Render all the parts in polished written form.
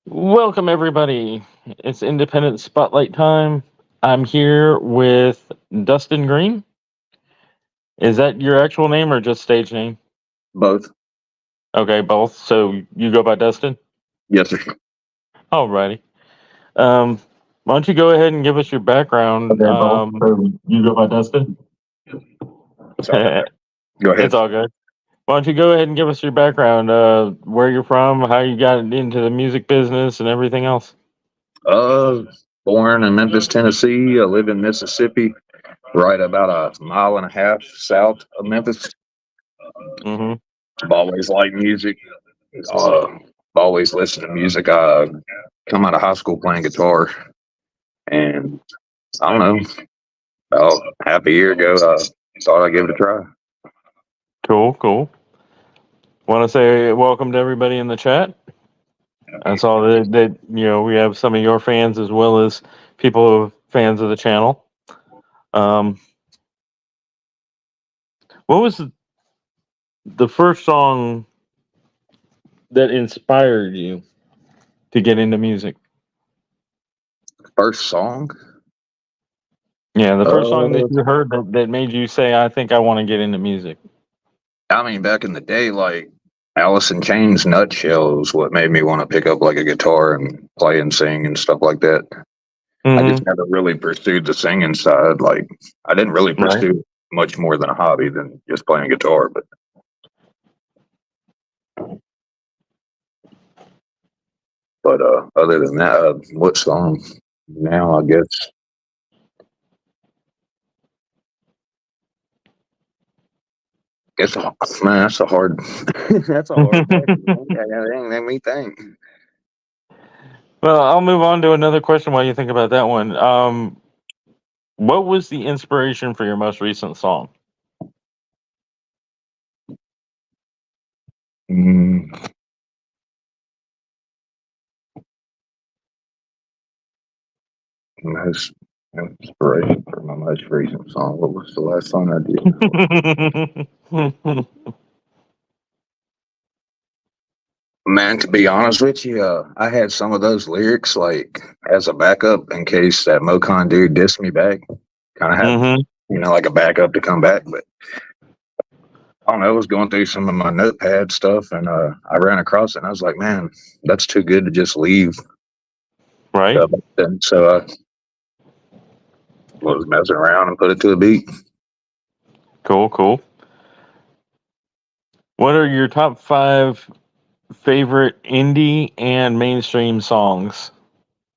Welcome, everybody. It's Independent Spotlight time. I'm here with Dustin Green. Is that your actual name or just stage name? Both. Okay, both. So you go by Dustin? Yes, sir. Alrighty. Um, why don't you go ahead and give us your background? Okay, both. So You go by Dustin? sorry about that. Go It's ahead. all good. Why don't you go ahead and give us your background? Where you're from, how you got into the music business, and everything else. Uh, Born in Memphis, Tennessee. I live in Mississippi, right about a mile and a half south of Memphis. Mm-hmm. I've always liked music. I've always listened to music. I come out of high school playing guitar, and I don't know, about half a year ago, I thought I'd give it a try. Cool, cool. Want to say welcome to everybody in the chat. I saw that we have some of your fans as well as people who are fans of the channel. Um, what was the first song that inspired you to get into music? First song. Yeah, the first song that Uh, you heard that made you say, "I think I want to get into music." I mean, back in the day, like Alice in Chains Nutshell was what made me want to pick up like a guitar and play and sing and stuff like that. I just Mm-hmm. never really pursued the singing side. Like, I didn't really Right. pursue much more than a hobby than just playing guitar. But other than that, what song? Now, I guess, man, that's a hard, that's a hard question. Let me think. Well, I'll move on to another question while you think about that one. What was the inspiration for your most recent song? Mm, most inspiration for my most recent song. What was the last song I did? Man, to be honest with you, I had some of those lyrics like as a backup in case that Mocon dude dissed me back. Kind of had, Mm-hmm. like a backup to come back. But I don't know, I was going through some of my notepad stuff and I ran across it and I was like, man, that's too good to just leave. Right. And so I was messing around and put it to a beat. Cool. Cool. What are your top five favorite indie and mainstream songs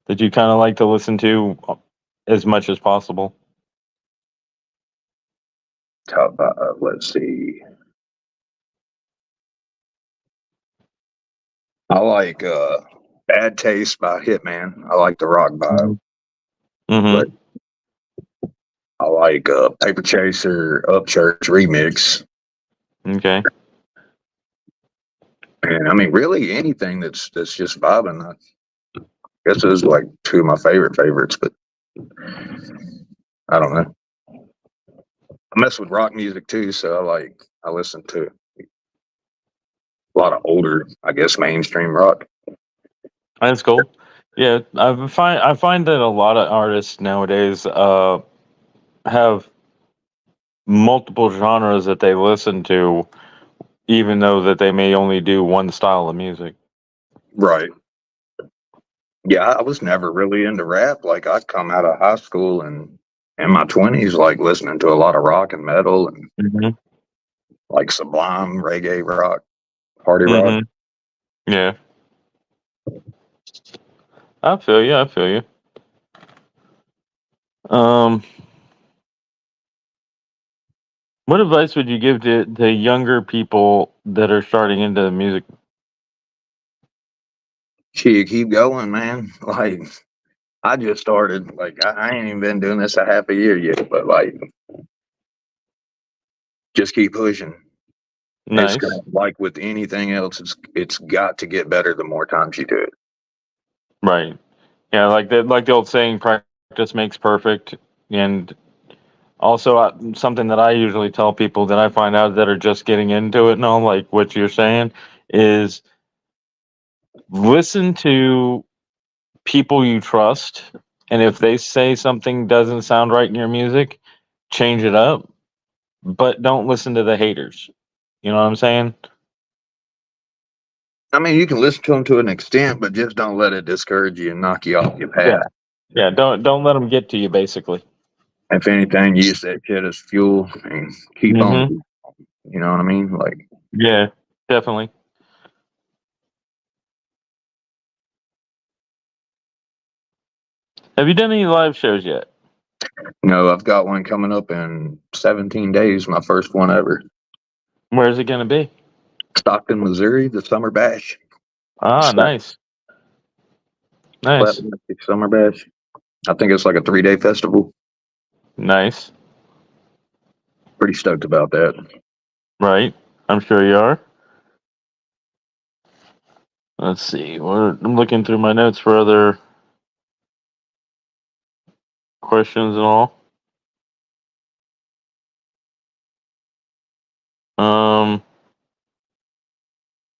that you kind of like to listen to as much as possible? Top five, let's see. I like Bad Taste by Hitman. I like the rock vibe. Hmm. But Hmm. I like Paper Chaser Upchurch remix. Okay. And I mean, really anything that's just vibing. I guess those are like two of my favorites, but I don't know. I mess with rock music too, so I listen to a lot of older, I guess, mainstream rock. That's cool. Yeah, I find that a lot of artists nowadays have multiple genres that they listen to, even though that they may only do one style of music. Right. Yeah, I was never really into rap. Like I'd come out of high school and in my 20s, like listening to a lot of rock and metal and Hmm. like Sublime, reggae rock, party rock. Hmm. Yeah, I feel you. I feel you. Um, what advice would you give to younger people that are starting into music? Shit, keep going, man. Like I just started. Like I ain't even been doing this a half a year yet, but like just keep pushing. It's gonna Nice. like with anything else, it's got to get better the more times you do it. Right. Yeah, like the old saying, practice makes perfect. And also, something that I usually tell people that I find out that are just getting into it and all, like what you're saying, is Listen to people you trust, and if they say something doesn't sound right in your music, change it up, but don't listen to the haters. You know what I'm saying? I mean, you can listen to them to an extent, but just don't let it discourage you and knock you off your Yeah. path. Yeah, don't let them get to you basically. If anything, use that shit as fuel and keep on. Mhm. You know what I mean? Like, Yeah, definitely. Have you done any live shows yet? no, I've got one coming up in 17 days, my first one ever. Where's it going to be? Stockton, Missouri, the Summer Bash. Ah, nice. Nice. Platinum Summer Bash. I think it's like a 3-day festival. Nice. Pretty stoked about that. Right. I'm sure you are. Let's see. I'm looking through my notes for other questions and all. Um,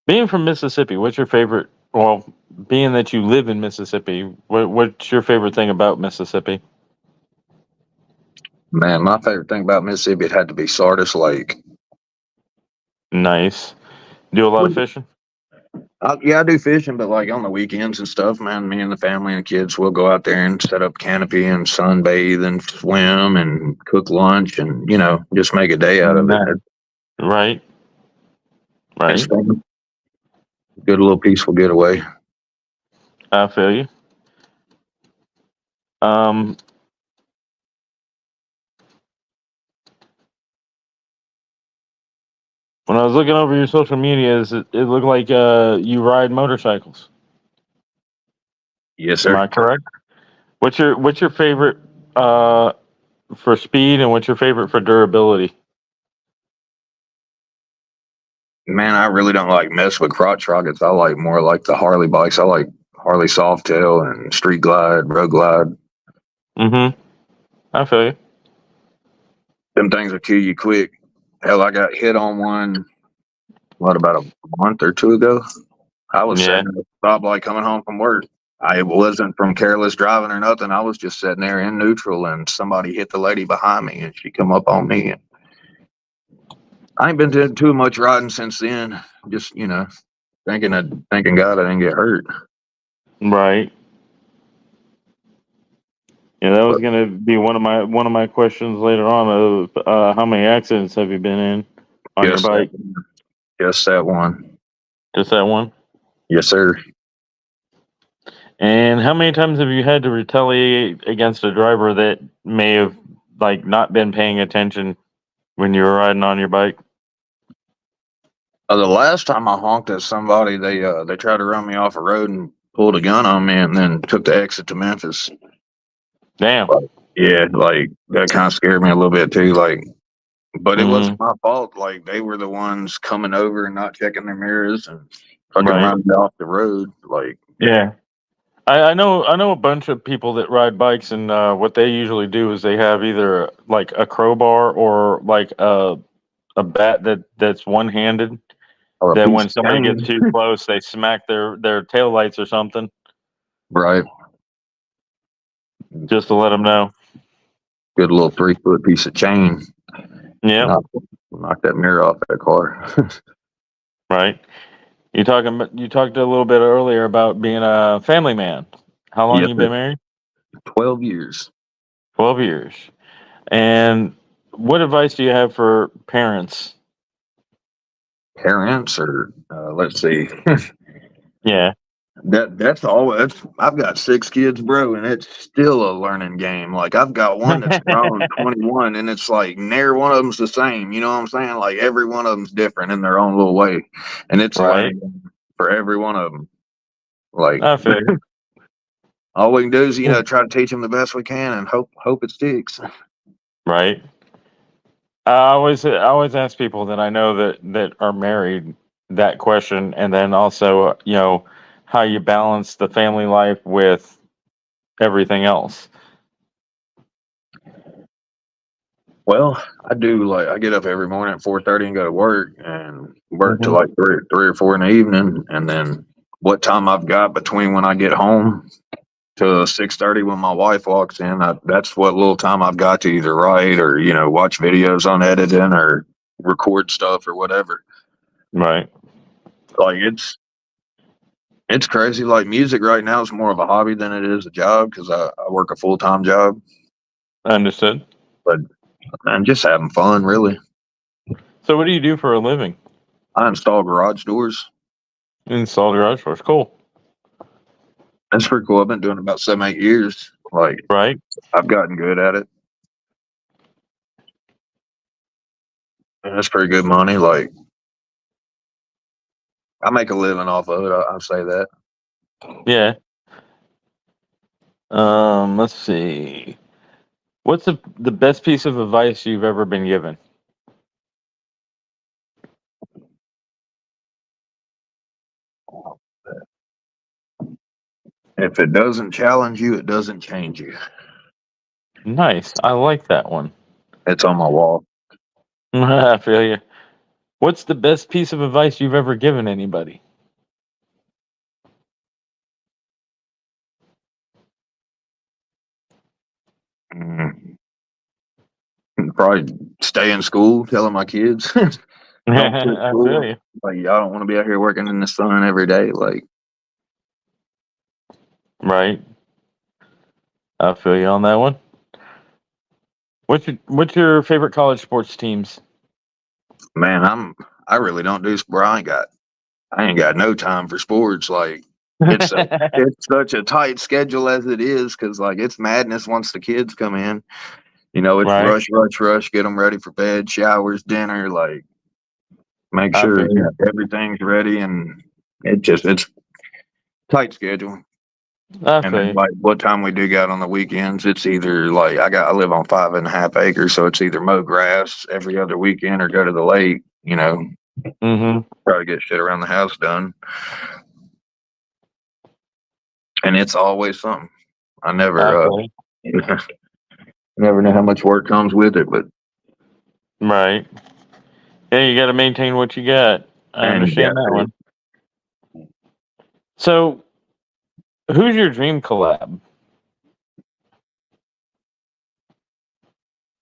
being from Mississippi, what's your favorite? Well, being that you live in Mississippi, what's your favorite thing about Mississippi? Man, my favorite thing about Mississippi, it had to be Sardis Lake. Nice. Do a lot of fishing? Yeah, I do fishing, but like on the weekends and stuff, man, me and the family and the kids will go out there and set up canopy and sunbathe and swim and cook lunch and, just make a day out of it. Nice. Right. It's Right. fun. Good little peaceful getaway. I feel you. Um, when I was looking over your social medias, it looked like you ride motorcycles. Yes, Am sir. I correct? What's your favorite uh, for speed, and what's your favorite for durability? Man, I really don't like mess with crotch rockets. I like more like the Harley bikes. I like Harley Softail and Street Glide, Road Glide. Mm-hmm. I feel you. Them things will kill you quick. Hell, I got hit on one, what, about a month or two ago? I was Yeah. sitting at the stoplight coming home from work. I wasn't from careless driving or nothing. I was just sitting there in neutral, and somebody hit the lady behind me, and she come up on me. And I ain't been doing too much riding since then. Just thanking God I didn't get hurt. Right. Yeah, that was But gonna be one of my questions later on. Of how many accidents have you been in on your yes, bike? that one. Just that one. Yes, sir. And how many times have you had to retaliate against a driver that may have like not been paying attention when you were riding on your bike? The last time I honked at somebody, they tried to run me off a road and pulled a gun on me, and then took the exit to Memphis. Damn. Yeah, like that kind of scared me a little bit too. Like, but it Hmm. wasn't my fault. Like they were the ones coming over and not checking their mirrors and fucking Right. running me off the road. Like, Yeah. I know a bunch of people that ride bikes, and what they usually do is they have either like a crowbar or like a bat that's one handed. or a That piece when of somebody gets chain. too close, they smack their tail lights or something, Right. just to let them know. Good little 3-foot piece of chain. Yep. Knock that mirror off that car. Right. You talked a little bit earlier about being a family man. How long Yes, you sir. been married? 12 years. 12 years. And what advice do you have for parents? Parents, or let's see. Yeah. That's all. I've got 6 kids, bro, and it's still a learning game. Like I've got one that's grown 21, and it's like near one of them's the same. You know what I'm saying? Like every one of them's different in their own little way, and it's a Right. learning game for every one of them. Like I feel you. all we can do is try to teach them the best we can and hope it sticks. Right. I always ask people that I know that are married that question, and then also how you balance the family life with everything else. Well, I do, like, I get up every morning at 4:30 and go to work and work till Hmm. like three or four in the evening, and then what time I've got between when I get home to 6:30 when my wife walks in. That's what little time I've got to either write or watch videos on editing or record stuff or whatever. Right. Like it's crazy. Like music right now is more of a hobby than it is a job because I work a full-time job. Understood. But I'm just having fun, really. So, what do you do for a living? I install garage doors. Install garage doors. Cool. That's pretty cool. I've been doing it about 7, 8 years. Like Right. I've gotten good at it. And that's pretty good money. Like I make a living off of it. I'll say that. Yeah. Let's see. What's the best piece of advice you've ever been given? If it doesn't challenge you, it doesn't change you. Nice. I like that one. It's on my wall. I feel you. What's the best piece of advice you've ever given anybody? Mm. Probably stay in school, telling my kids don't quit I school. feel you. Like y'all don't want to be out here working in the sun every day. Like Right. I feel you on that one. What's your favorite college sports teams? man, I really don't do sport. I ain't got no time for sports. Like it's a, it's such a tight schedule as it is because like it's madness once the kids come in. It's Right. rush, rush, rush. Get them ready for bed, showers, dinner. Like make I sure feel you. everything's ready, and it's tight schedule. I And feel then you. like what time we do got on the weekends, it's either like I live on 5.5 acres, so it's either mow grass every other weekend or go to the lake. Mm-hmm. Try to get shit around the house done. And it's always something. I I never feel you. never know how much work comes with it, but Right. Yeah, you got to maintain what you got. I man, you understand got that to. one. So, who's your dream collab?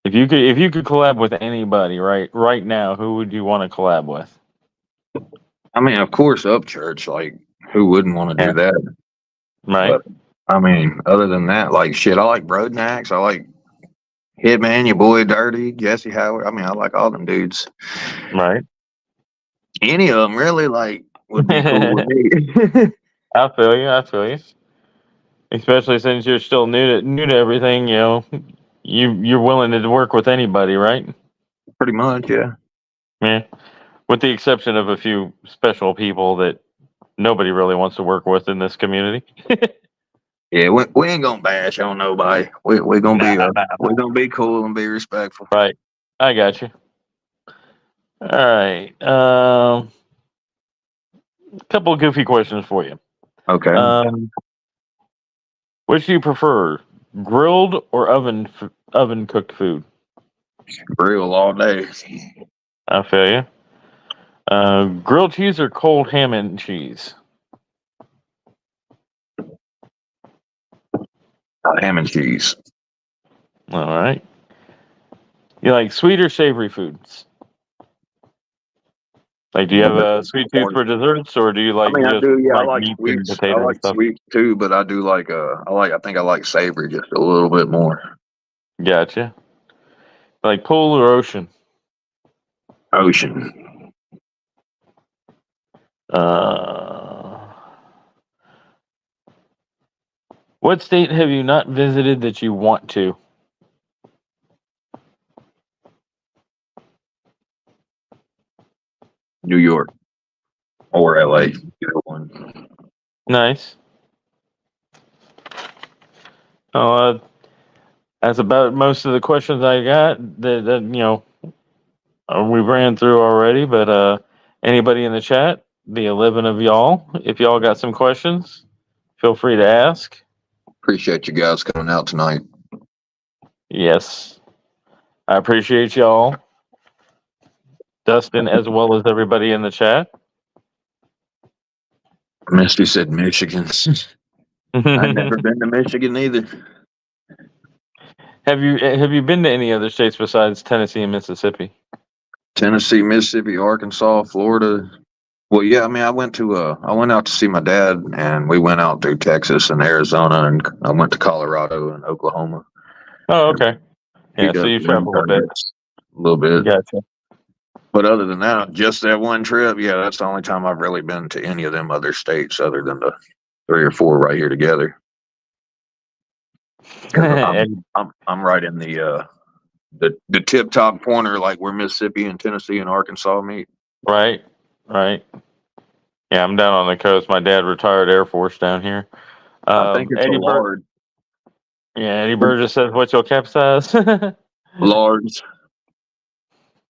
If you could collab with anybody right now, who would you want to collab with? I mean, of course, Upchurch. Like, who wouldn't want to Yeah. do that? Right. But I mean, other than that, like shit, I like Broadnax. I like Hitman, your boy Dirty, Jesse Howard. I mean, I like all them dudes. Right. Any of them really like would be cool with I me. feel you. I feel you. Especially since you're still new to everything. You're willing to work with anybody, right? Pretty much, yeah. Yeah. With the exception of a few special people that nobody really wants to work with in this community. Yeah, we ain't gonna bash on nobody. We're gonna Nah, be nah, we're nah. gonna be cool and be respectful. Right. I got you. All right. Couple of goofy questions for you. Okay, Um, which do you prefer, grilled or oven cooked food? grill all day. I feel you. Grilled cheese or cold ham and cheese? Ham and cheese. All right. You like sweet or savory foods? Like, do you have a sweet tooth for desserts, or do you I like mean, I just do. Yeah, I like like meats and sweets. I potatoes and like stuff? sweets too, but I do like I think I like savory just a little bit more. Gotcha. Like pool or ocean? Ocean, Uh, what state have you not visited that you want to? New York, or LA. Either one. Nice. Oh, that's about most of the questions I got. That we ran through already. But anybody in the chat, the 11 of y'all, if y'all got some questions, feel free to ask. Appreciate you guys coming out tonight. Yes, I appreciate y'all, Dustin, as well as everybody in the chat. Misty said Michigan. I've never been to Michigan either. Have you been to any other states besides Tennessee and Mississippi? Tennessee, Mississippi, Arkansas, Florida. Well, yeah, I mean, I went out to see my dad, and we went out through Texas and Arizona, and I went to Colorado and Oklahoma. Oh, And okay. he Yeah, so does you wind travel a bit. permits a little bit. Gotcha. But other than that, just that one trip, yeah, that's the only time I've really been to any of them other states other than the three or four right here together. Because And I'm right in the tip top corner, like where Mississippi and Tennessee and Arkansas meet. right, right. Yeah, I'm down on the coast. My dad retired Air Force down here. I think it's a Eddie Bur large, Yeah, Eddie Burgess says, "What's your capsize?" large,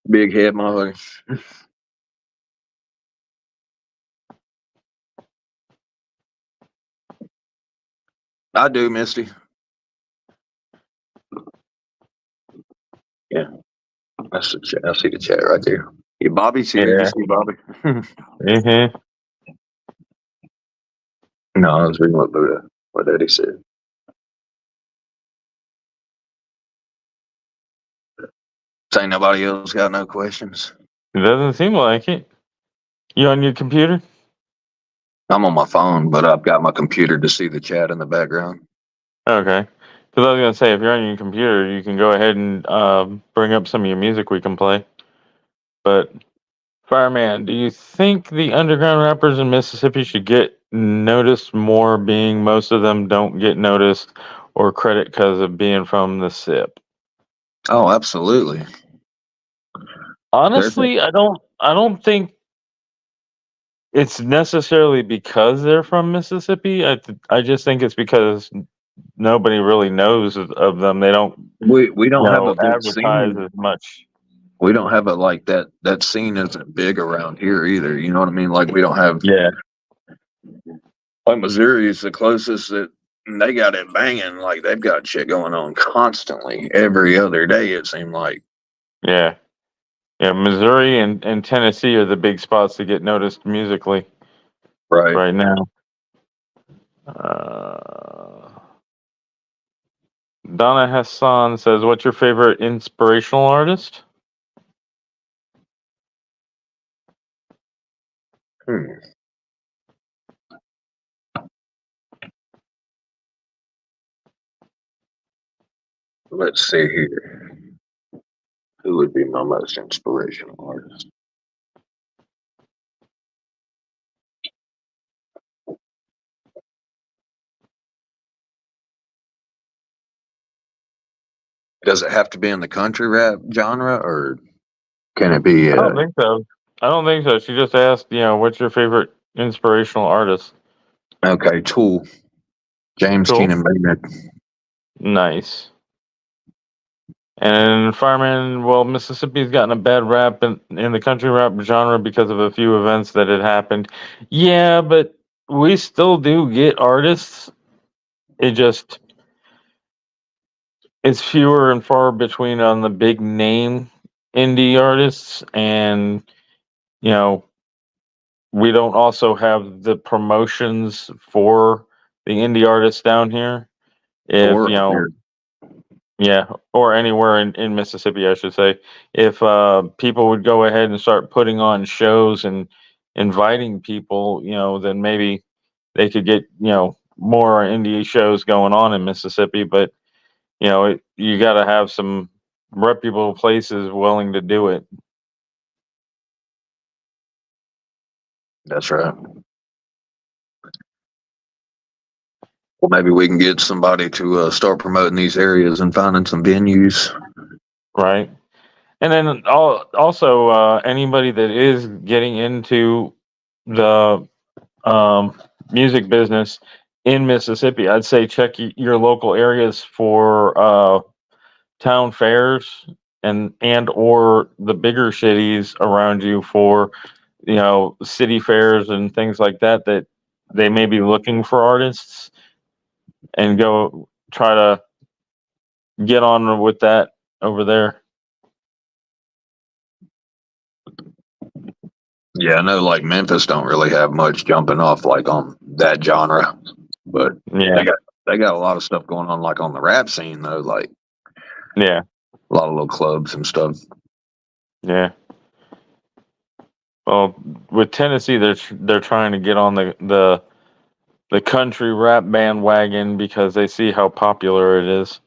big head motherfucker. I do, Misty. Yeah, that's the chat. I see the chat right there. Yeah, Bobby's here. You Yeah. see Bobby? Mm-hmm. No, I was reading what Eddie said. Say nobody else got no questions. It doesn't seem like it. You on your computer? I'm on my phone, but I've got my computer to see the chat in the background. Okay. Because I was gonna say, if you're on your computer, you can go ahead and bring up some of your music we can play. But Fireman, do you think the underground rappers in Mississippi should get noticed more, being most of them don't get noticed or credit because of being from the SIP? Oh, absolutely. There's a, Honestly, I don't think it's necessarily because they're from Mississippi. I just think it's because nobody really knows of them. They don't, we don't have a big advertise scene. as much. We don't have it like that. That scene isn't big around here either. You know what I mean? Like we don't have Yeah, like Missouri is the closest that and they got it banging. Like they've got shit going on constantly every other day. It seemed like yeah, yeah. Missouri and Tennessee are the big spots to get noticed musically right. right now. Uh, Donna Hassan says, "What's your favorite inspirational artist?" Hmm. Let's see here. Who would be my most inspirational artist? Does it have to be in the country rap genre, or can it be? I don't think so. I don't think so. She just asked, what's your favorite inspirational artist? Okay, Tool, James Cool. Keenan Maynard. Nice. And Fireman, well, Mississippi's gotten a bad rap in the country rap genre because of a few events that had happened. Yeah, but we still do get artists. It just it's fewer and far between on the big name indie artists, and you know we don't also have the promotions for the indie artists down here. If Or up here. Yeah, or anywhere in Mississippi, I should say. If people would go ahead and start putting on shows and inviting people, then maybe they could get, more indie shows going on in Mississippi. But, you got to have some reputable places willing to do it. That's right. Well, maybe we can get somebody to start promoting these areas and finding some venues. Right. And then also, anybody that is getting into the music business in Mississippi, I'd say check your local areas for town fairs and or the bigger cities around you for city fairs and things like that that they may be looking for artists, and go try to get on with that over there. Yeah, I know like Memphis don't really have much jumping off like on that genre, but Yeah, they got they got a lot of stuff going on like on the rap scene though, like yeah, a lot of little clubs and stuff. yeah. Well, with Tennessee, they're trying to get on the country rap bandwagon because they see how popular it is.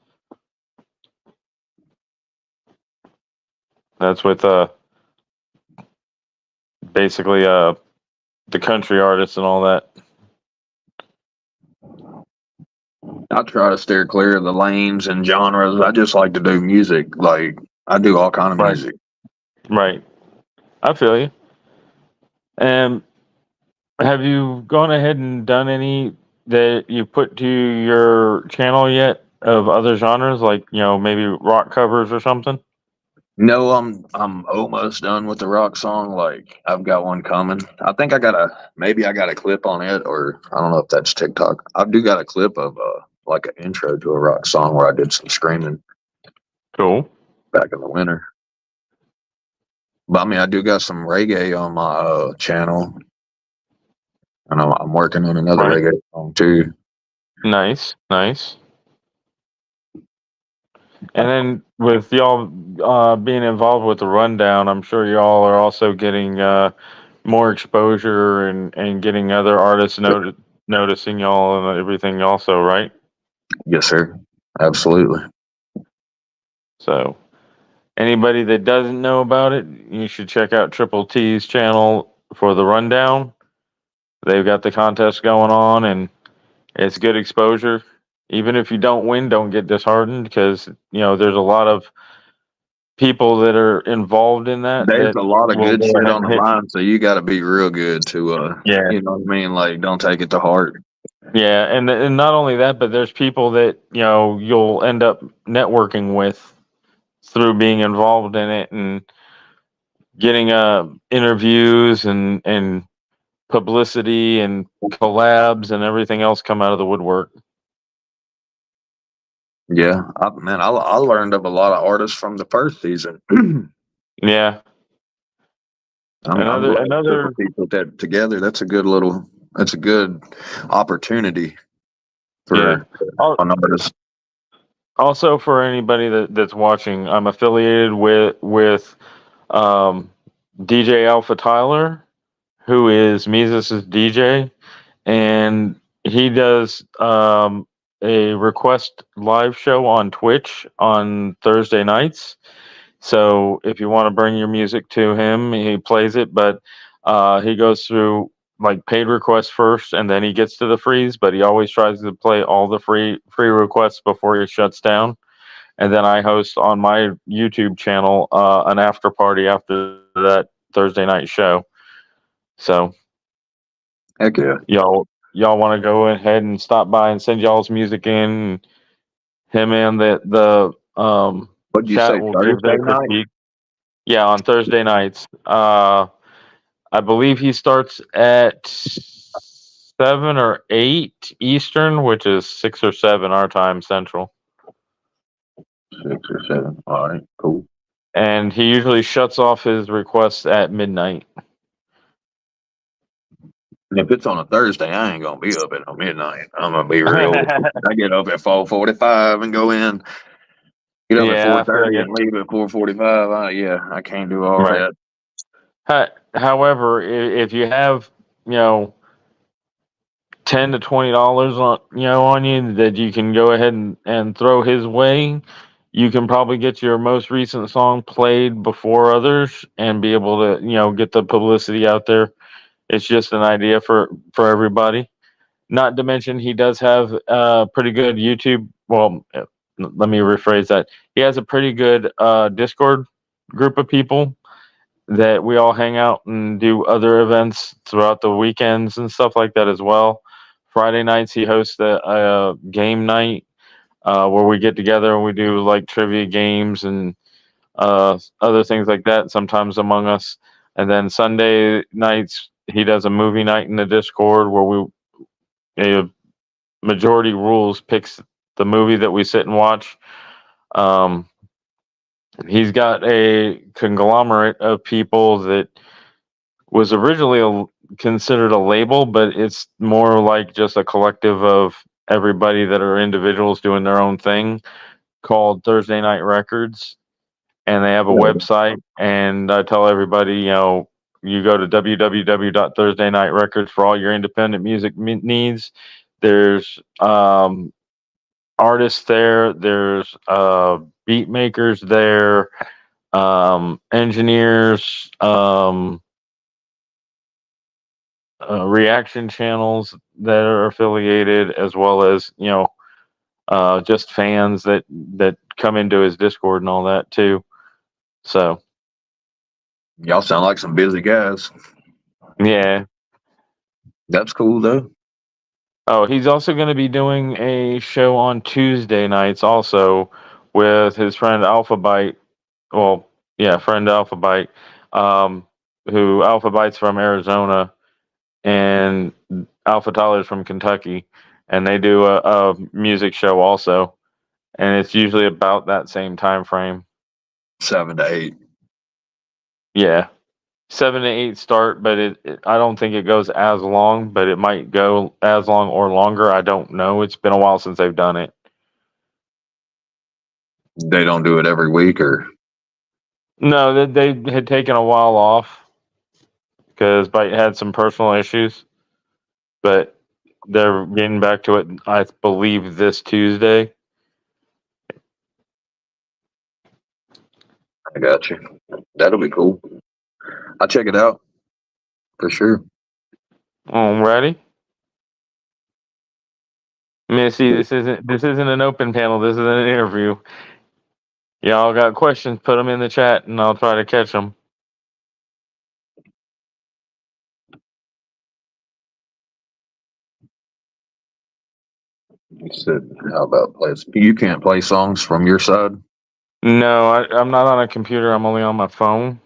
That's with basically the country artists and all that. I try to steer clear of the lanes and genres. I just like to do music. Like I do all kind of Right. music. Right. I feel you. And have you gone ahead and done any that you put to your channel yet of other genres, like maybe rock covers or something? No, I'm almost done with the rock song. Like I've got one coming. I think I got a clip on it, or I don't know if that's TikTok. I do got a clip of like an intro to a rock song where I did some screaming Cool. back in the winter. But I mean, I do got some reggae on my channel, and I'm working on another Right. reggae song too. Nice. Nice. And then with y'all being involved with the rundown, I'm sure y'all are also getting more exposure and getting other artists noticing y'all and everything also, right? Yes, sir. Absolutely. So anybody that doesn't know about it, you should check out Triple T's channel for the rundown. They've got the contest going on and it's good exposure. Even if you don't win, don't get disheartened because, there's a lot of people that are involved in There's that a lot of will good go shit ahead on and the hit. line, so you got to be real good to, Yeah. you know what I mean? Like, don't take it to heart. Yeah, and not only that, but there's people that you'll end up networking with through being involved in it and getting interviews and publicity and collabs and everything else come out of the woodwork. Yeah, I learned of a lot of artists from the first season. Yeah, I'm another glad Triple another P put that together. That's a good opportunity yeah. for Al- an artist. Also, for anybody that's watching, I'm affiliated with um, DJ Alpha Tyler, who is Mises' DJ, and he does a request live show on Twitch on Thursday nights. So if you want to bring your music to him, he plays it, but he goes through like paid requests first, and then he gets to the frees. But he always tries to play all the free requests before he shuts down. And then I host on my YouTube channel an after party after that Thursday night show. So Heck yeah. y'all want to go ahead and stop by and send y'all's music in. Him and the What'd you chat say, will give Thursday their night? critique. Yeah, on Thursday nights. I believe he starts at 7 or 8 Eastern, which is 6 or 7 our time Central. 6 or 7. All right, cool. And he usually shuts off his requests at midnight. And if it's on a Thursday, I ain't gonna be up at midnight. I'm gonna be real. I get up at 4:45 and go in. Get up at Yeah, four I feel thirty you. and leave at 4:45. Yeah, I can't do all Right. that. However, if you have, you know, $10 to $20 on you that you can go ahead and throw his way, you can probably get your most recent song played before others and be able to get the publicity out there. It's just an idea for everybody. Not to mention he does have pretty good YouTube. Well, let me rephrase that. He has a pretty good Discord group of people that we all hang out and do other events throughout the weekends and stuff like that as well. Friday nights he hosts a game night where we get together and we do like trivia games and other things like that. Sometimes among us, and then Sunday nights he does a movie night in the Discord where a majority rules picks the movie that we sit and watch. Um, he's got a conglomerate of people that was originally considered a label, but it's more like just a collective of everybody that are individuals doing their own thing called Thursday Night Records. And they have a website, and I tell everybody, you go to www.thursdaynightrecords for all your independent music needs. There's artists there, there's beat makers there, engineers, reaction channels that are affiliated, as well as just fans that come into his Discord and all that too. So Y'all sound like some busy guys. yeah. That's cool though. Oh, he's also going to be doing a show on Tuesday nights also with his friend Alpha Byte. Well, yeah, friend Alpha Byte, who Alpha Byte's from Arizona and Alpha Tyler's from Kentucky, and they do a music show also, and it's usually about that same time frame. 7 to 8. Yeah, 7 to 8 start, but I don't think it goes as long, but it might go as long or longer. I don't know. It's been a while since they've done it. They don't do it every week, or No, they had taken a while off because Byte had some personal issues, but they're getting back to it, I believe, this Tuesday. I got you. That'll be cool. I'll check it out for sure. Alrighty. Missy, this isn't an open panel. This is an interview. Y'all got questions? Put them in the chat, and I'll try to catch them. You said, how about plays? You can't play songs from your side? No, I'm not on a computer. I'm only on my phone.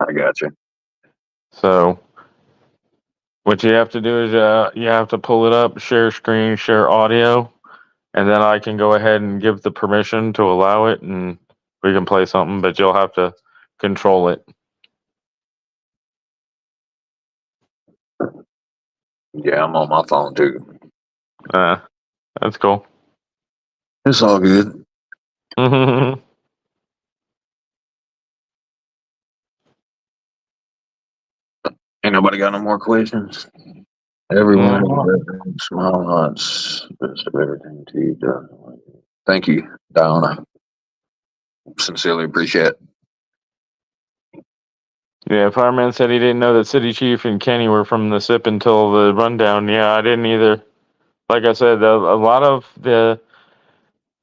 I got you. So what you have to do is you have to pull it up, share screen, share audio, and then I can go ahead and give the permission to allow it, and we can play something. But you'll have to control it. Yeah, I'm on my phone too. That's cool. It's all good. Ain't nobody got no more questions. Everyone, small hearts, best of everything to you, Donna. Thank you, Donna. Sincerely appreciate it. Yeah, Fireman said he didn't know that City Chief and Kenny were from the SIP until the rundown. Yeah, I didn't either. Like I said, a lot of the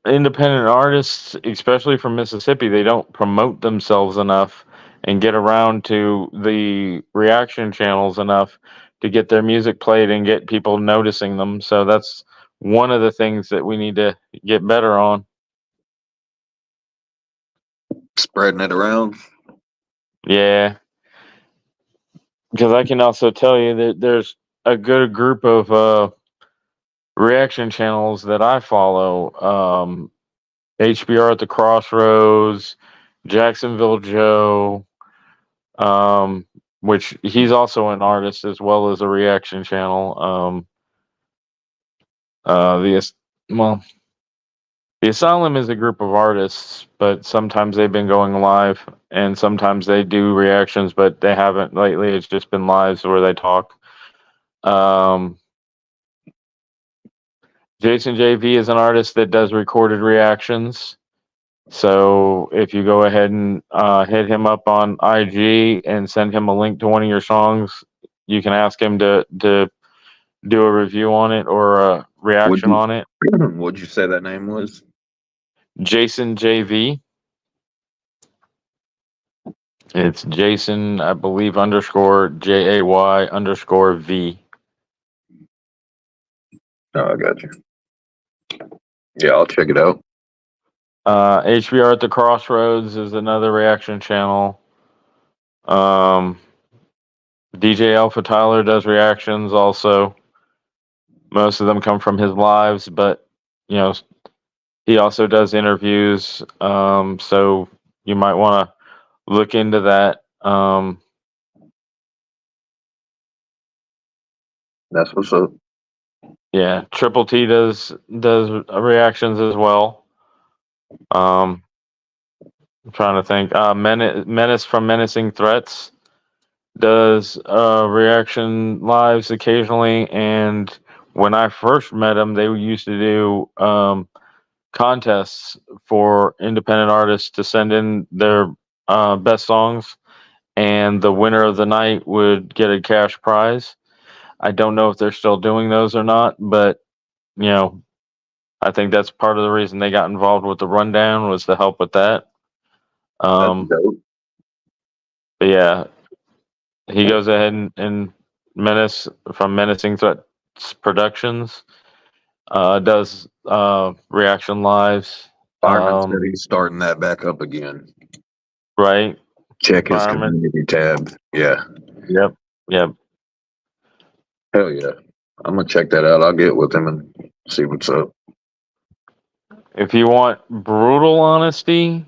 independent artists, especially from Mississippi, they don't promote themselves enough and get around to the reaction channels enough to get their music played and get people noticing them. So that's one of the things that we need to get better on. Spreading it around. Yeah. Because I can also tell you that there's a good group of reaction channels that I follow. HBR at the Crossroads, Jacksonville Joe, which he's also an artist as well as a reaction channel. The well, the Asylum is a group of artists, but sometimes they've been going live, and sometimes they do reactions, but they haven't lately. It's just been lives where they talk. Jason JV is an artist that does recorded reactions. So if you go ahead and hit him up on IG and send him a link to one of your songs, you can ask him to do a review on it or a reaction on it. What'd you say that name was? Jason JV. It's Jason, I believe, underscore JAY underscore V. Oh, I got you. Yeah, I'll check it out. HBR at the Crossroads is another reaction channel. DJ Alpha Tyler does reactions also. Most of them come from his lives, but he also does interviews. So you might want to look into that. That's what's up. Yeah, Triple T does reactions as well. Um, I'm trying to think. Menace from Menacing Threats does reaction lives occasionally, and when I first met him, they used to do contests for independent artists to send in their best songs, and the winner of the night would get a cash prize. I don't know if they're still doing those or not, but you know, I think that's part of the reason they got involved with the rundown was to help with that. That's Um, dope. but yeah, he goes ahead and Menace from Menacing Threats Productions does reaction lives. Fireman said he's starting that back up again. Right. Check his Fireman. community tab. Yeah. Yep. Yep. Hell yeah. I'm gonna check that out. I'll get with him and see what's up. If you want brutal honesty,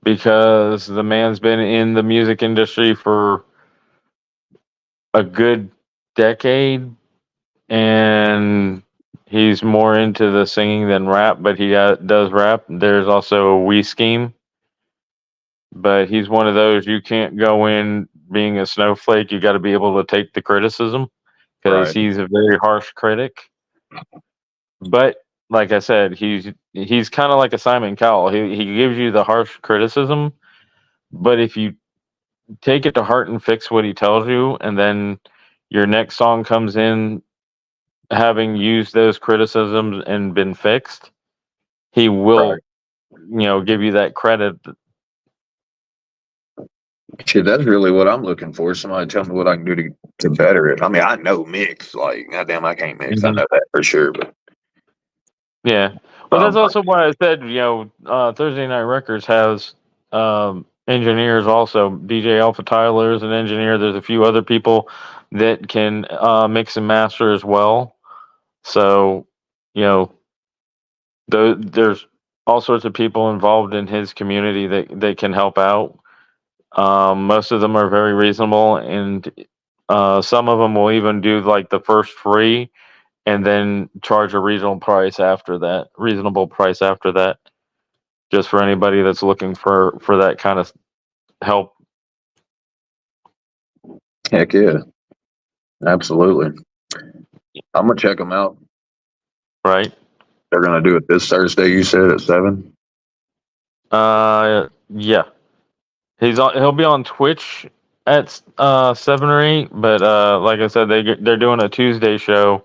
because the man's been in the music industry for a good decade and he's more into the singing than rap, but he does rap. There's also a We Scheme, but he's one of those you can't go in being a snowflake. You got to be able to take the criticism because Right. he's a very harsh critic. But like I said, he's kind of like a Simon Cowell. He gives you the harsh criticism, but if you take it to heart and fix what he tells you, and then your next song comes in having used those criticisms and been fixed, he Right. will, give you that credit. Shit, that's really what I'm looking for. Somebody tell me what I can do to better it. I mean, I know mix. Like, goddamn, I can't mix. I Mhm. know that for sure. But Yeah. Well, that's um, also why I said, Thursday Night Records has engineers also. DJ Alpha Tyler is an engineer. There's a few other people that can mix and master as well. So, you know, there's all sorts of people involved in his community that can help out. Most of them are very reasonable, and some of them will even do like the first free and then charge a reasonable price after that, just for anybody that's looking for that kind of help. heck yeah, absolutely. I'm gonna check them out. Right? They're gonna do it this Thursday. You said at 7. Yeah. He'll be on Twitch at 7 or 8, but like I said, they're doing a Tuesday show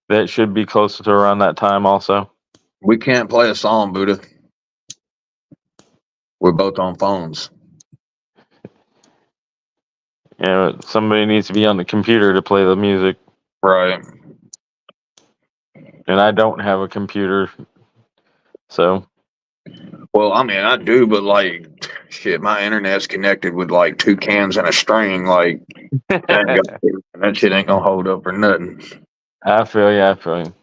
that should be closer to around that time also. We can't play a song, Buddha. We're both on phones. Somebody needs to be on the computer to play the music, Right. and I don't have a computer, so. Well, I mean, I do, but like, shit, my internet's connected with like 2 cans and a string. Like, that shit ain't gonna hold up for nothing. I feel you. I feel you.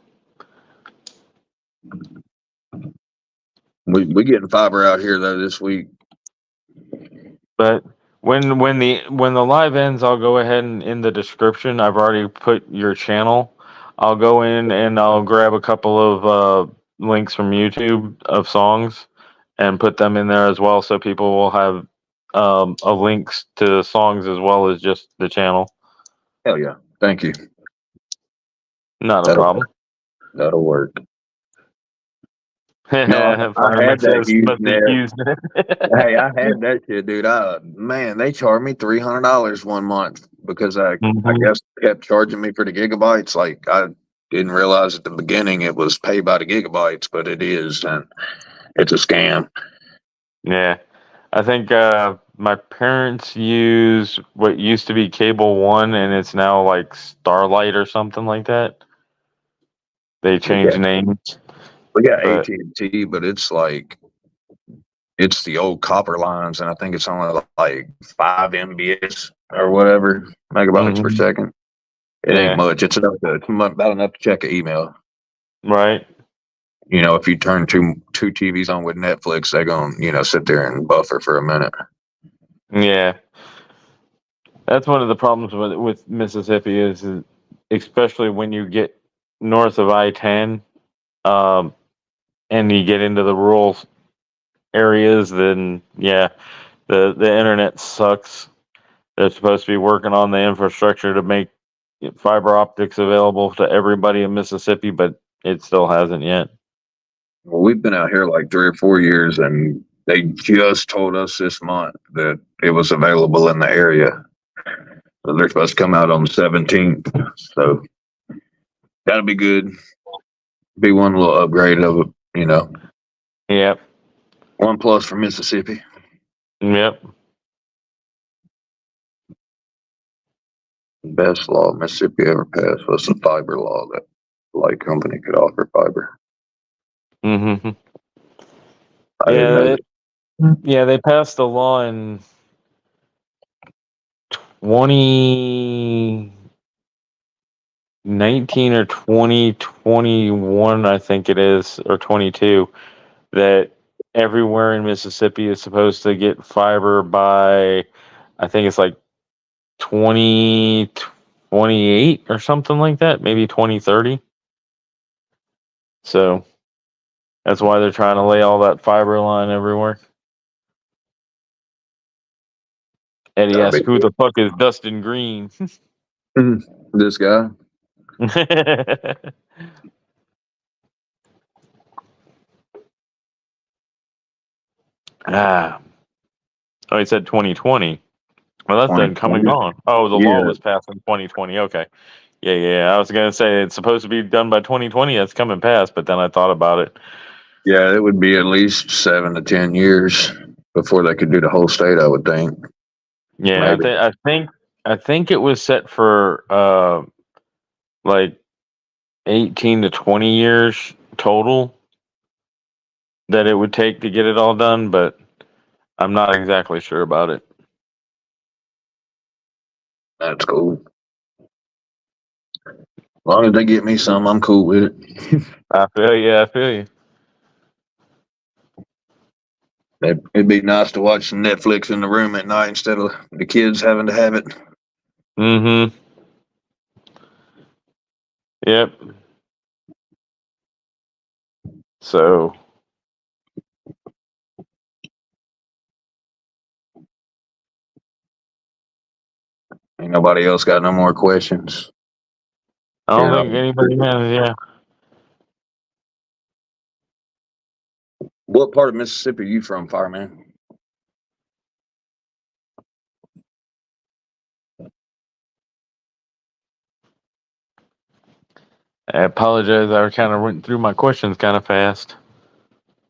We getting fiber out here though this week. But when the live ends, I'll go ahead and in the description, I've already put your channel. I'll go in and I'll grab a couple of links from YouTube of songs and put them in there as well, so people will have a links to songs as well as just the channel. Hell yeah! Thank you. Not a That'll problem. work. That'll work. No, I Fireman had that says huge must be net. used it. Hey, I had that shit, dude. Man, they charged me $300 one month because I Mhm. guess kept charging me for the gigabytes. Like I didn't realize at the beginning it was pay by the gigabytes, but it is, and it's a scam. Yeah. I think my parents use what used to be Cable One, and it's now like Starlight or something like that. They Yeah, changed names, we got but AT&T, but it's like it's the old copper lines, and I think it's only like 5 MBs or whatever megabytes per mhm. second. It ain't Yeah, much. It's about enough to check an email. right. You know, if you turn two TVs on with Netflix, they're gonna sit there and buffer for a minute. Yeah, that's one of the problems with Mississippi is especially when you get north of I-10, um, and you get into the rural areas, then yeah, the internet sucks. They're supposed to be working on the infrastructure to make fiber optics available to everybody in Mississippi, but it still hasn't yet. Well, we've been out here like 3 or 4 years, and they just told us this month that it was available in the area. So they're supposed to come out on the 17th. So that'll be good. Be one little upgrade of it, Yep. One plus for Mississippi. Yep. Best law Mississippi ever passed was the fiber law that the light company could offer fiber. Mm-hmm. I didn't know. Yeah, they passed a law in 2019 or 2021, I think it is, or 22, that everywhere in Mississippi is supposed to get fiber by, I think it's like 2028 or something like that, maybe 2030. So that's why they're trying to lay all that fiber line everywhere. Eddie That'll be asked, "Who the fuck is Dustin Green?" this guy. ah, oh, he said 2020. Well, that's then come and 2020. gone. Oh, the law Yeah, was passed in 2020. Okay. Yeah. I was gonna say it's supposed to be done by 2020. That's coming past, but then I thought about it. yeah, it would be at least 7 to 10 years before they could do the whole state. I would think. Yeah, Maybe. I think it was set for like 18 to 20 years total that it would take to get it all done, but I'm not exactly sure about it. That's cool. As long as they get me some, I'm cool with it. I feel you. I feel you. It'd be nice to watch some Netflix in the room at night instead of the kids having to have it. Mm-hmm. Yep. So Ain't nobody else got no more questions. I don't You think know, anybody has. Yeah. what part of Mississippi are you from, Fireman? I apologize. I kind of went through my questions kind of fast.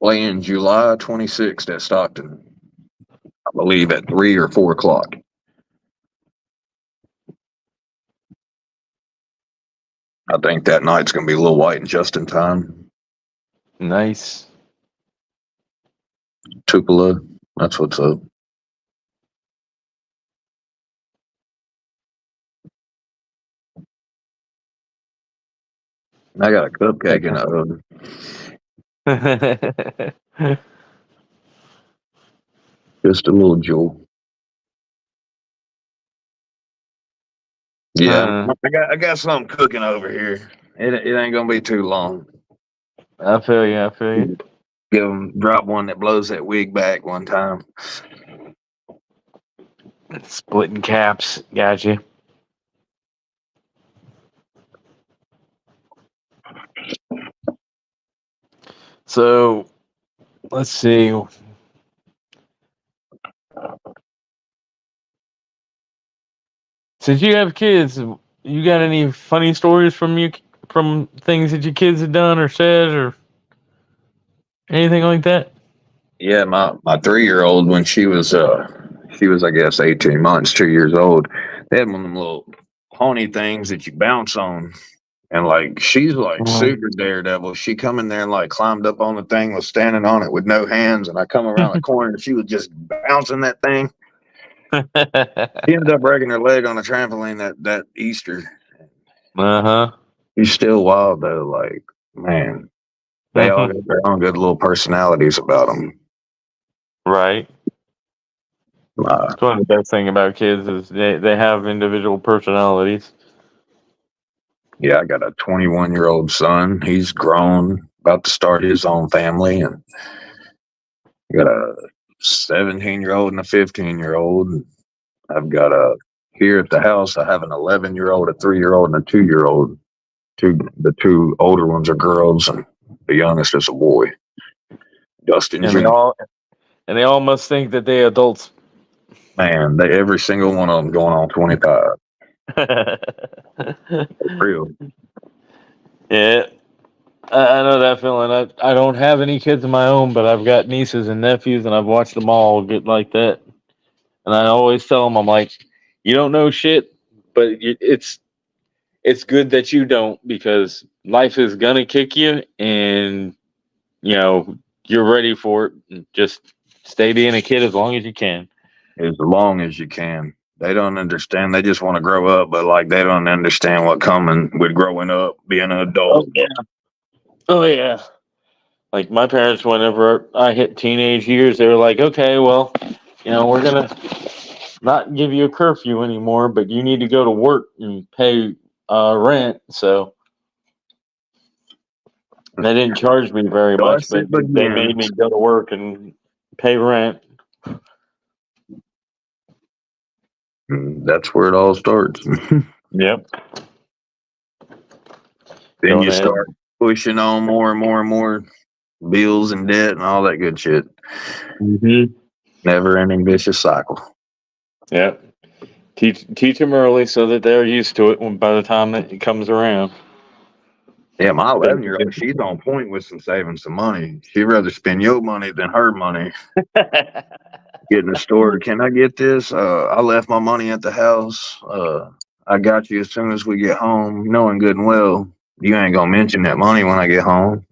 Playing July 26th at Stockton, I believe at 3 or 4 o'clock. I think that night's gonna be a little white and just in time. Nice. Tupelo, that's what's up. I got a cupcake in the oven. Just a little jolt. Yeah, Uh, I got something cooking over here. It ain't gonna be too long. I feel you. I feel you. Drop one that blows that wig back one time. Splitting caps. Gotcha. So let's see. Since you have kids, you got any funny stories from things that your kids have done or said or anything like that? Yeah, my 3 year old when she was I guess 18 months, 2 years old. They had one of them little pony things that you bounce on, and like she's like super daredevil. She come in there and like climbed up on the thing, was standing on it with no hands, and I come around the corner and she was just bouncing that thing. She ended up breaking her leg on a trampoline that Easter. Uh-huh. She's still wild though. Like man, they all got their own good little personalities about them. Right. Uh, It's one of the best thing about kids is they have individual personalities. Yeah, I got a 21-year-old son. He's grown, about to start his own family, and I got a 17-year-old and a 15-year-old. I've got a here at the house. I have an 11-year-old, a 3-year-old, and a 2-year-old. The two older ones are girls, and the youngest is a boy, Dustin And they Jr. all must think that they adults. Man, every single one of them going on 25. Real. Yeah, I know that feeling. I don't have any kids of my own, but I've got nieces and nephews, and I've watched them all get like that. And I always tell them, I'm like, you don't know shit, but it's good that you don't, because life is gonna kick you, and you know you're ready for it. Just stay being a kid as long as you can. As long as you can. They don't understand. They just want to grow up, but like they don't understand what coming with growing up, being an Oh adult. yeah. Oh yeah. Like my parents, whenever I hit teenage years, they were like, "Okay, well, we're gonna not give you a curfew anymore, but you need to go to work and pay rent." So they didn't charge me very much, Thus but it they made me begins. go to work and pay rent. That's where it all starts. Yep. Then Going you ahead. start pushing on more and more and more bills and debt and all that good shit. Mm-hmm. Never ending vicious cycle. Yep. Teach them early so that they're used to it when by the time that it comes around. Yeah, my 11-year-old, she's on point with some saving some money. She'd rather spend your money than her money. Get in the store. Can I get this? I left my money at the house. I got you as soon as we get home, knowing good and well you ain't gonna mention that money when I get home.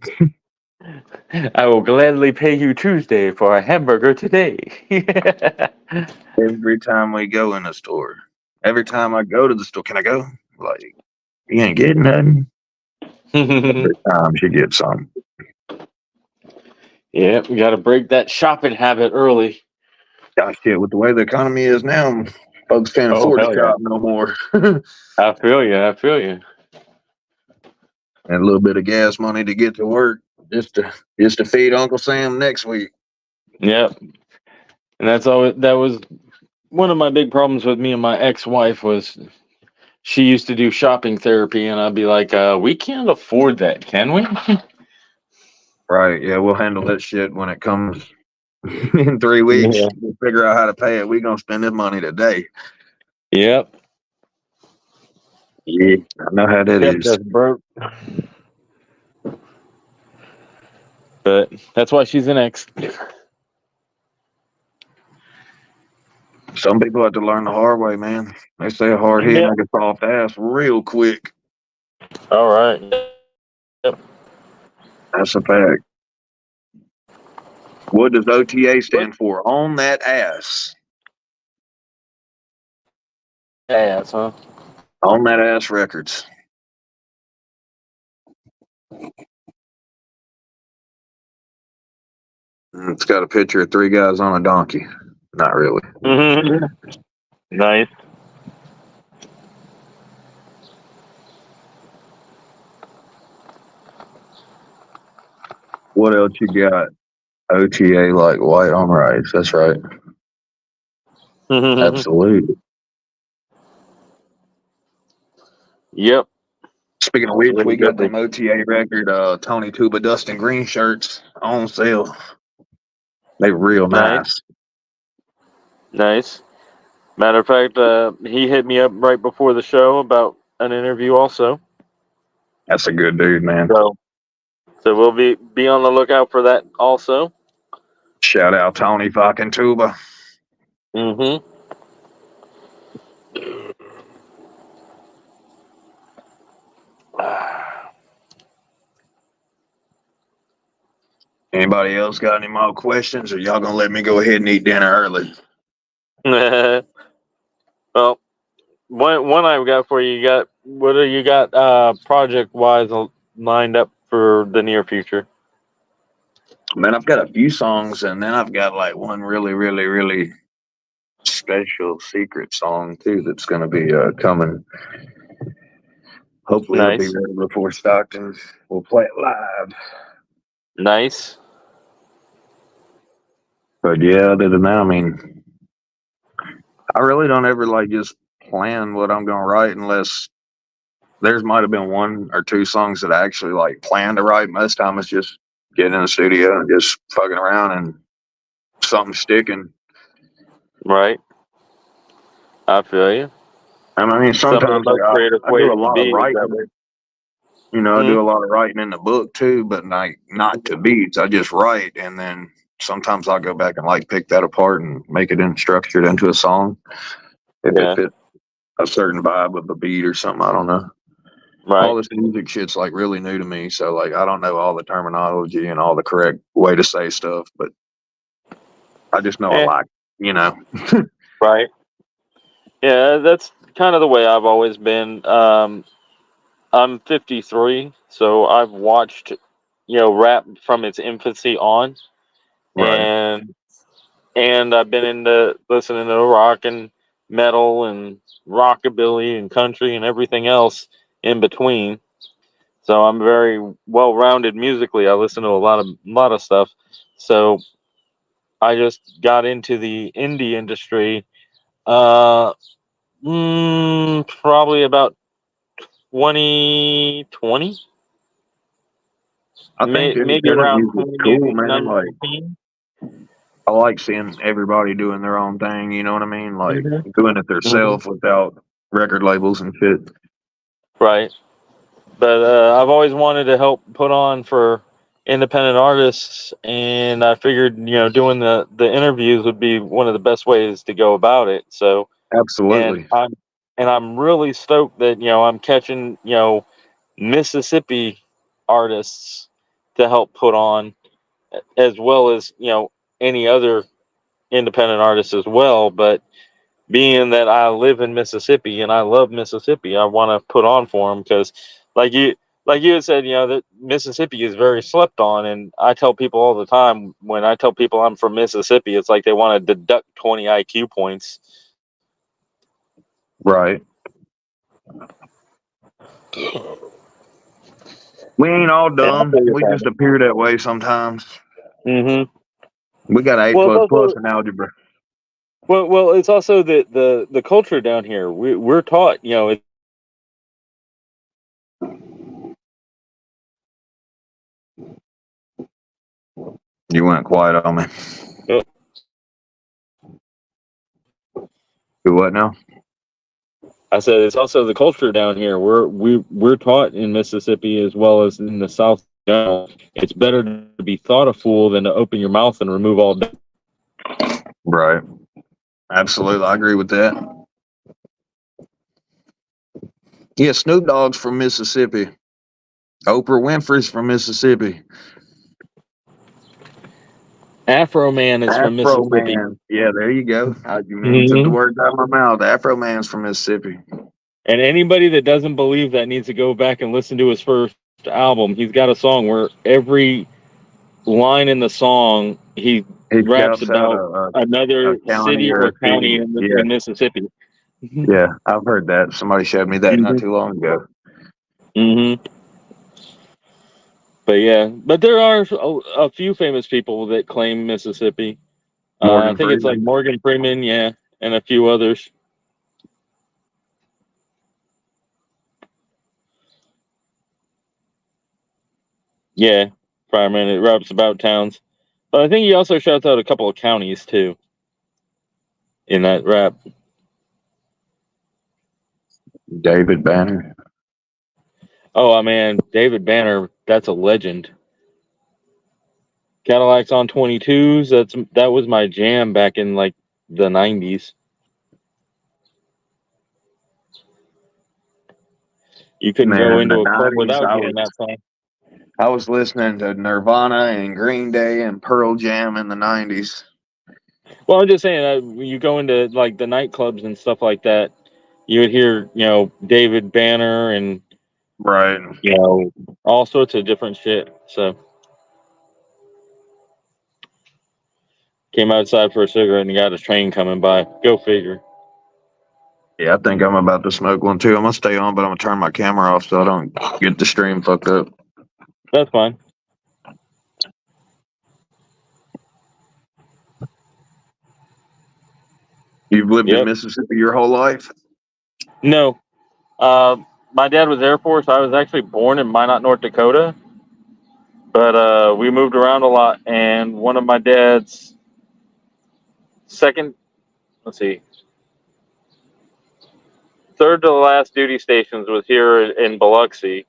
I will gladly pay you Tuesday for a hamburger today. Every time we go in the store, every time I go to the store, can I go? Like, you ain't getting nothing. Every time she gets something. Yeah, we got to break that shopping habit early. Gosh, shit, with the way the economy is now, folks can't Oh afford to hell yeah! shop no more. And I feel you. I feel you. a little bit of gas money to get to work just to feed Uncle Sam next week. Yep. And that was one of my big problems with me and my ex-wife was she used to do shopping therapy, and I'd be like, we can't afford that, can we? Right? Yeah, we'll handle that shit when it comes in 3 weeks. Yeah. We'll figure out how to pay it. We're gonna spend this money today. Yep. Yeah, I know how that Kept is. us broke. But that's why she's an ex. Some people have to learn the hard way, man. They say a hard head Yeah. make a soft ass real quick. All right. Yep. That's a fact. What does OTA What stand for? On that ass. ass, huh? On that ass records. It's got a picture of three guys on a donkey. Not really. Mm-hmm. Nice. What else you got? OTA like white on rice. That's right. Absolutely. Yep. Speaking of That's which, really we got good. them OTA record Tony Tuba Dustin Green shirts on sale. They real Nice. nice. Nice. Matter of fact, he hit me up right before the show about an interview also. That's a good dude, man. So we'll be on the lookout for that also. Shout out Tony fucking Tuba. Mm-hmm. Anybody else got any more questions, or y'all gonna let me go ahead and eat dinner early? Well, one I've got for you. You got what do you got project wise lined up for the near future? Man, I've got a few songs, and then I've got like one really, really, really special secret song too that's gonna be coming Hopefully it'll be Nice. ready before Stockton. We'll play it live. Nice. But yeah, other than that, I mean, I really don't ever like just plan what I'm gonna write unless there's might have been one or two songs that I actually like plan to write. Most time it's just getting in the studio and just fucking around and something sticking. Right. I feel you. I mean, Some of the sometimes most creative I do ways a to lot of be is that writing. way. You know, I Hmm. do a lot of writing in the book too, but like not to beats. I just write, and then sometimes I'll go back and like pick that apart and make it in structured into a song if it Yeah. fits a certain vibe of a beat or something. I don't know. All Right. this music shit's like really new to me, so like I don't know all the terminology and all the correct way to say stuff, but I just know I Yeah. like, you know. Right. Yeah. That's kind of the way I've always been. I'm 53, so I've watched, rap from its infancy on, Right. and I've been into listening to rock and metal and rockabilly and country and everything else in between. So I'm very well rounded musically. I listen to a lot of stuff. So I just got into the indie industry uh probably about 2020, I think maybe independent around music's cool, man. Like 2019. I like seeing everybody doing their own thing, you know what I mean? Like Hmm. doing it Hmm. themselves without record labels and shit. Right. But I've always wanted to help put on for independent artists, and I figured doing the interviews would be one of the best ways to go about it. So, and Absolutely. I'm really stoked that I'm catching Mississippi artists to help put on, as well as any other independent artists as well. But being that I live in Mississippi and I love Mississippi, I want to put on for them because, like you had said, that Mississippi is very slept on, and I tell people all the time when I tell people I'm from Mississippi, it's like they want to deduct 20 IQ points. Right. We ain't all And I dumb. feel your We just problem. appear that way sometimes. Hmm. We got A Well, it's plus plus also in algebra. it's also the culture down here. We're taught, You went quiet on me. it, Do what now? I said it's also the culture down here. We're taught in Mississippi as well as in the South. In general, it's better to be thought a fool than to open your mouth and remove all doubt. Right. Absolutely. I agree with that. Yeah, Snoop Dogg's from Mississippi. Oprah Winfrey's from Mississippi. Afro Man is from Afro Mississippi. Man. Yeah, there you go. You took the Hmm. words out of my mouth. Afro Man's from Mississippi. And anybody that doesn't believe that needs to go back and listen to his first album. He's got a song where every line in the song he He raps shouts out about a another county city or or a county city. Yeah, in Mississippi. yeah. I've heard that. Somebody showed me that not Hmm. too long ago. Hmm. But yeah, but there are a few famous people that claim Mississippi. I Morgan think it's like Freeman. Morgan Freeman, yeah, and a few others. Yeah, Fireman. It raps about towns, but I think he also shouts out a couple of counties too in that rap. David Banner. Oh, man, David Banner, that's a legend. Cadillacs on 22s. That was my jam back in like the 90s. You couldn't Man, go in the into a club '90s, without hearing that song. I was listening to Nirvana and Green Day and Pearl Jam in the '90s. Well, I'm just saying that when you go into like the nightclubs and stuff like that, you would hear, David Banner and, Right. all sorts of different shit. So came outside for a cigarette and got a train coming by. Go figure. Yeah, I think I'm about to smoke one too. I'm gonna stay on, but I'm gonna turn my camera off so I don't get the stream fucked up. That's fine. You've lived in Yep. Mississippi your whole life? No. Uh, my dad was Air Force. I was actually born in Minot, North Dakota, but we moved around a lot. And one of my dad's second, let's see, third to the last duty stations was here in Biloxi.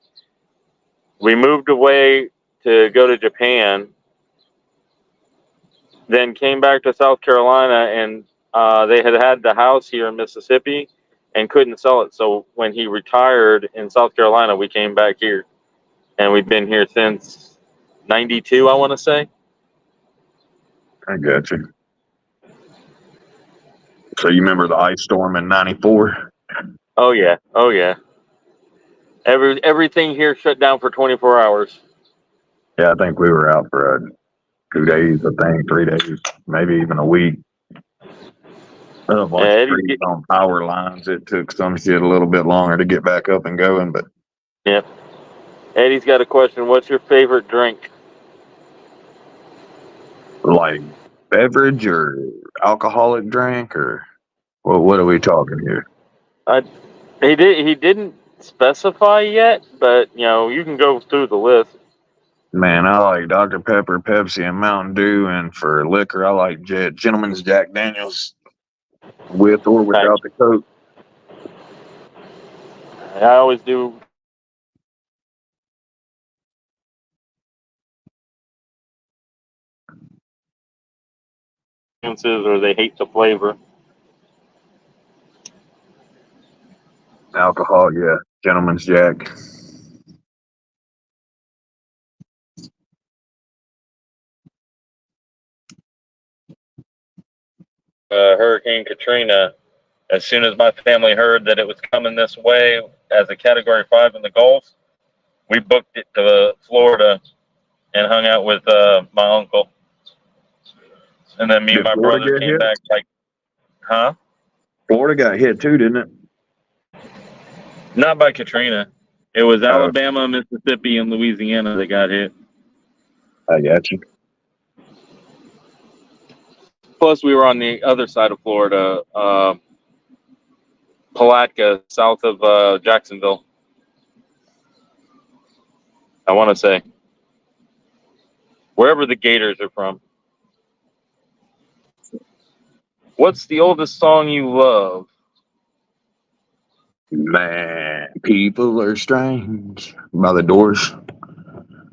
We moved away to go to Japan, then came back to South Carolina, and they had the house here in Mississippi and couldn't sell it. So when he retired in South Carolina, we came back here, and we've been here since '92, I want to say. I got you. So you remember the ice storm in '94? Oh yeah, oh yeah. Everything here shut down for 24 hours. Yeah, I think we were out for 2 days. I think 3 days, maybe even a week. A bunch of Eddie, trees on power lines. It took some shit a little bit longer to get back up and going, but yeah. Eddie's got a question. What's your favorite drink? like beverage or alcoholic drink or what are we talking here? I he didn't specify yet, but you can go through the list. Man, I like Dr. Pepper, Pepsi, and Mountain Dew, and for liquor, I like Gentleman's Jack Daniels with or I, without the Coke. I always do or they hate the flavor. Alcohol, yeah, Gentleman's Jack. Hurricane Katrina. As soon as my family heard that it was coming this way as a Category 5 in the Gulf, we booked it to Florida and hung out with my uncle. And then me and Did my Florida brother get came hit? back like, huh? Florida got hit too, didn't it? Not by Katrina. It was Oh, Alabama, Mississippi, and Louisiana that got hit. I got you. Plus, we were on the other side of Florida, Palatka, south of Jacksonville. I want to say wherever the Gators are from. What's the oldest song you love? Man, people are strange. By the Doors.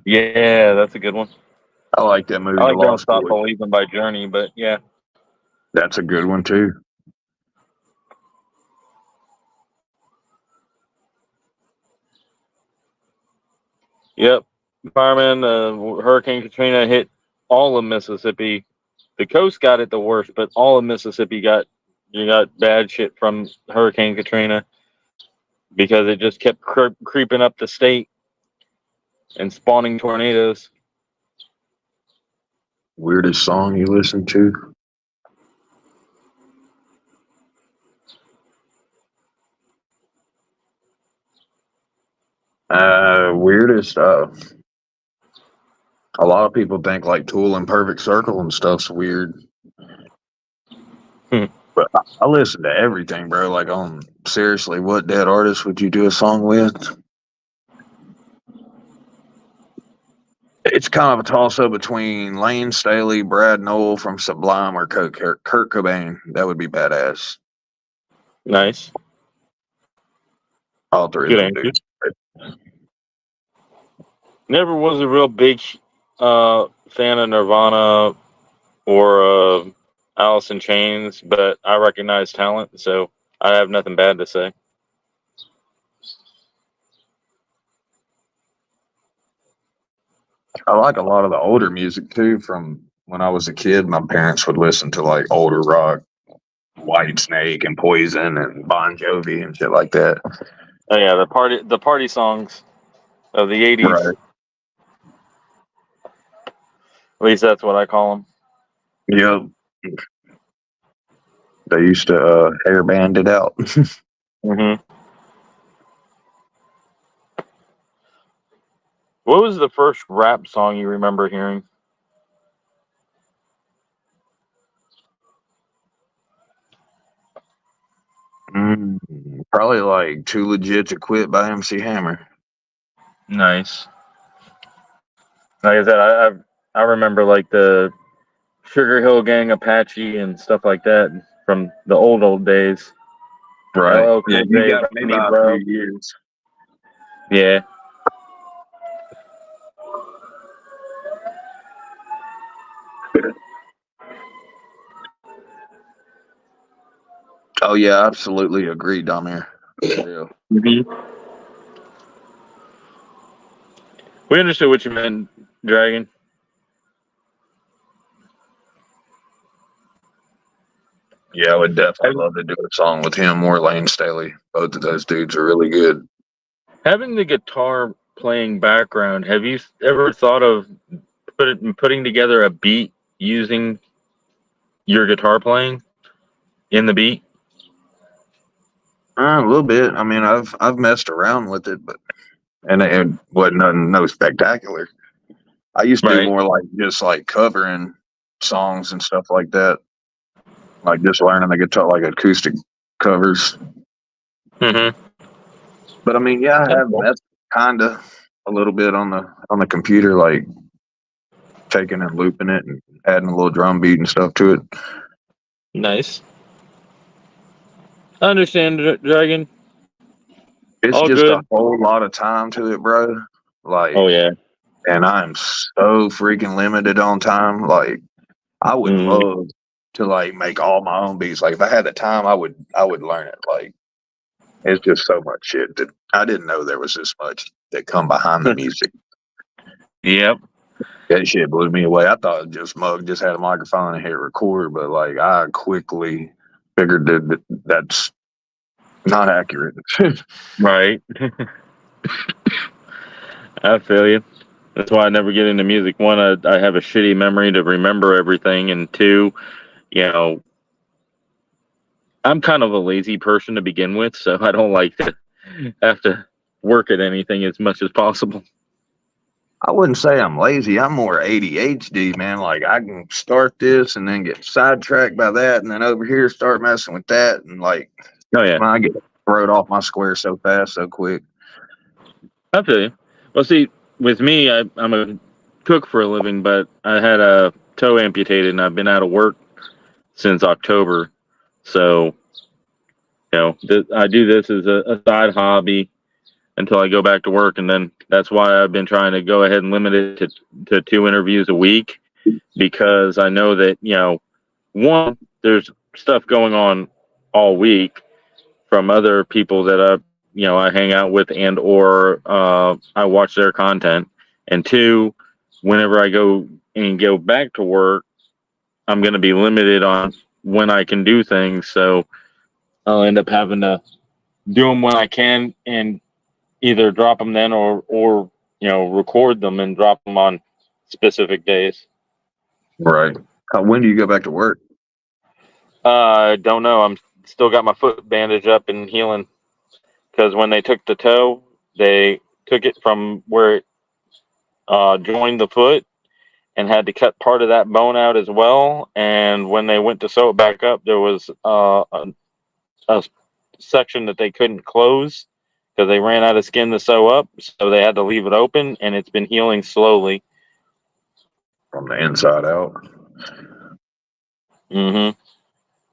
Yeah, that's a good one. I like that I movie, The like "Don't Lost Stop Boys. Believing" by Journey, but yeah, That's a good one too. yep. Fireman, Hurricane Katrina hit all of Mississippi. The coast got it the worst, but all of Mississippi got bad shit from Hurricane Katrina because it just kept creeping up the state and spawning tornadoes. Weirdest song you listen to? Weirdest. A lot of people think like Tool and Perfect Circle and stuff's weird, Hmm. but I listen to everything, bro. Like, on seriously, what dead artist would you do a song with? It's kind of a toss up between Lane Staley, Brad Noel from Sublime, or Kurt Cobain. That would be badass. Nice, All three of good them answer. dudes. Never was a real big fan of Nirvana or Alice in Chains, but I recognize talent, so I have nothing bad to say. I like a lot of the older music too. From when I was a kid, my parents would listen to like older rock, White Snake and Poison and Bon Jovi and shit like that. Oh yeah, the party songs of the '80s. Right. At least that's what I call them. Yep. They used to hair band it out. Hmm. What was the first rap song you remember hearing? Mm, probably like Too Legit to Quit by MC Hammer. Nice. Like I said, I remember like the Sugar Hill Gang, Apache, and stuff like that from the old days. Right. LL Yeah, Cool you J, got me Rodney, by a bro. few years. Yeah. Oh yeah, absolutely agree, Domir. Yeah. Hmm. We understood what you meant, Dragon. Yeah, I would definitely love to do a song with him or Lane Staley. Both of those dudes are really good. Having the guitar playing background, have you ever thought of putting together a beat using your guitar playing in the beat? A little bit. I mean, I've messed around with it, but and it wasn't nothing no spectacular. I used to do Right. more like just like covering songs and stuff like that. Like just learning the guitar, like acoustic covers. Mm-hmm. But I mean, yeah, I That's have cool. messed kinda a little bit on the computer, like taking and looping it and adding a little drum beat and stuff to it. Nice. I understand, Dragon. It's All just a good. whole lot of time to it, bro. Like, Oh yeah. and I'm so freaking limited on time. Like, I would Mm. love to like make all my own beats. Like, if I had the time, I would learn it. Like, it's just so much shit that I didn't know there was this much that come behind the music. Yep. That shit blew me away. I thought just Mug just had a microphone and hit record, but like I quickly figured that that's not accurate. Right. I feel you. That's why I never get into music. One, I have a shitty memory to remember everything, and two, you know, I'm kind of a lazy person to begin with, so I don't like to have to work at anything as much as possible. I wouldn't say I'm lazy. I'm more ADHD, man. Like I can start this and then get sidetracked by that, and then over here start messing with that, and like Oh yeah, man, I get thrown off my square so fast, so quick. I feel you. Well, see, with me, I'm a cook for a living, but I had a toe amputated, and I've been out of work since October. So, I do this as a side hobby until I go back to work, and then that's why I've been trying to go ahead and limit it to 2 interviews a week because I know that one, there's stuff going on all week from other people that I hang out with and or I watch their content, and two, whenever I go back to work, I'm going to be limited on when I can do things, so I'll end up having to do them when I can and either drop them then or record them and drop them on specific days. Right. When do you go back to work? I don't know. I'm still got my foot bandage up and healing because when they took the toe, they took it from where it joined the foot and had to cut part of that bone out as well. And when they went to sew it back up, there was a section that they couldn't close because they ran out of skin to sew up, so they had to leave it open, and it's been healing slowly. From the inside out. Mm-hmm.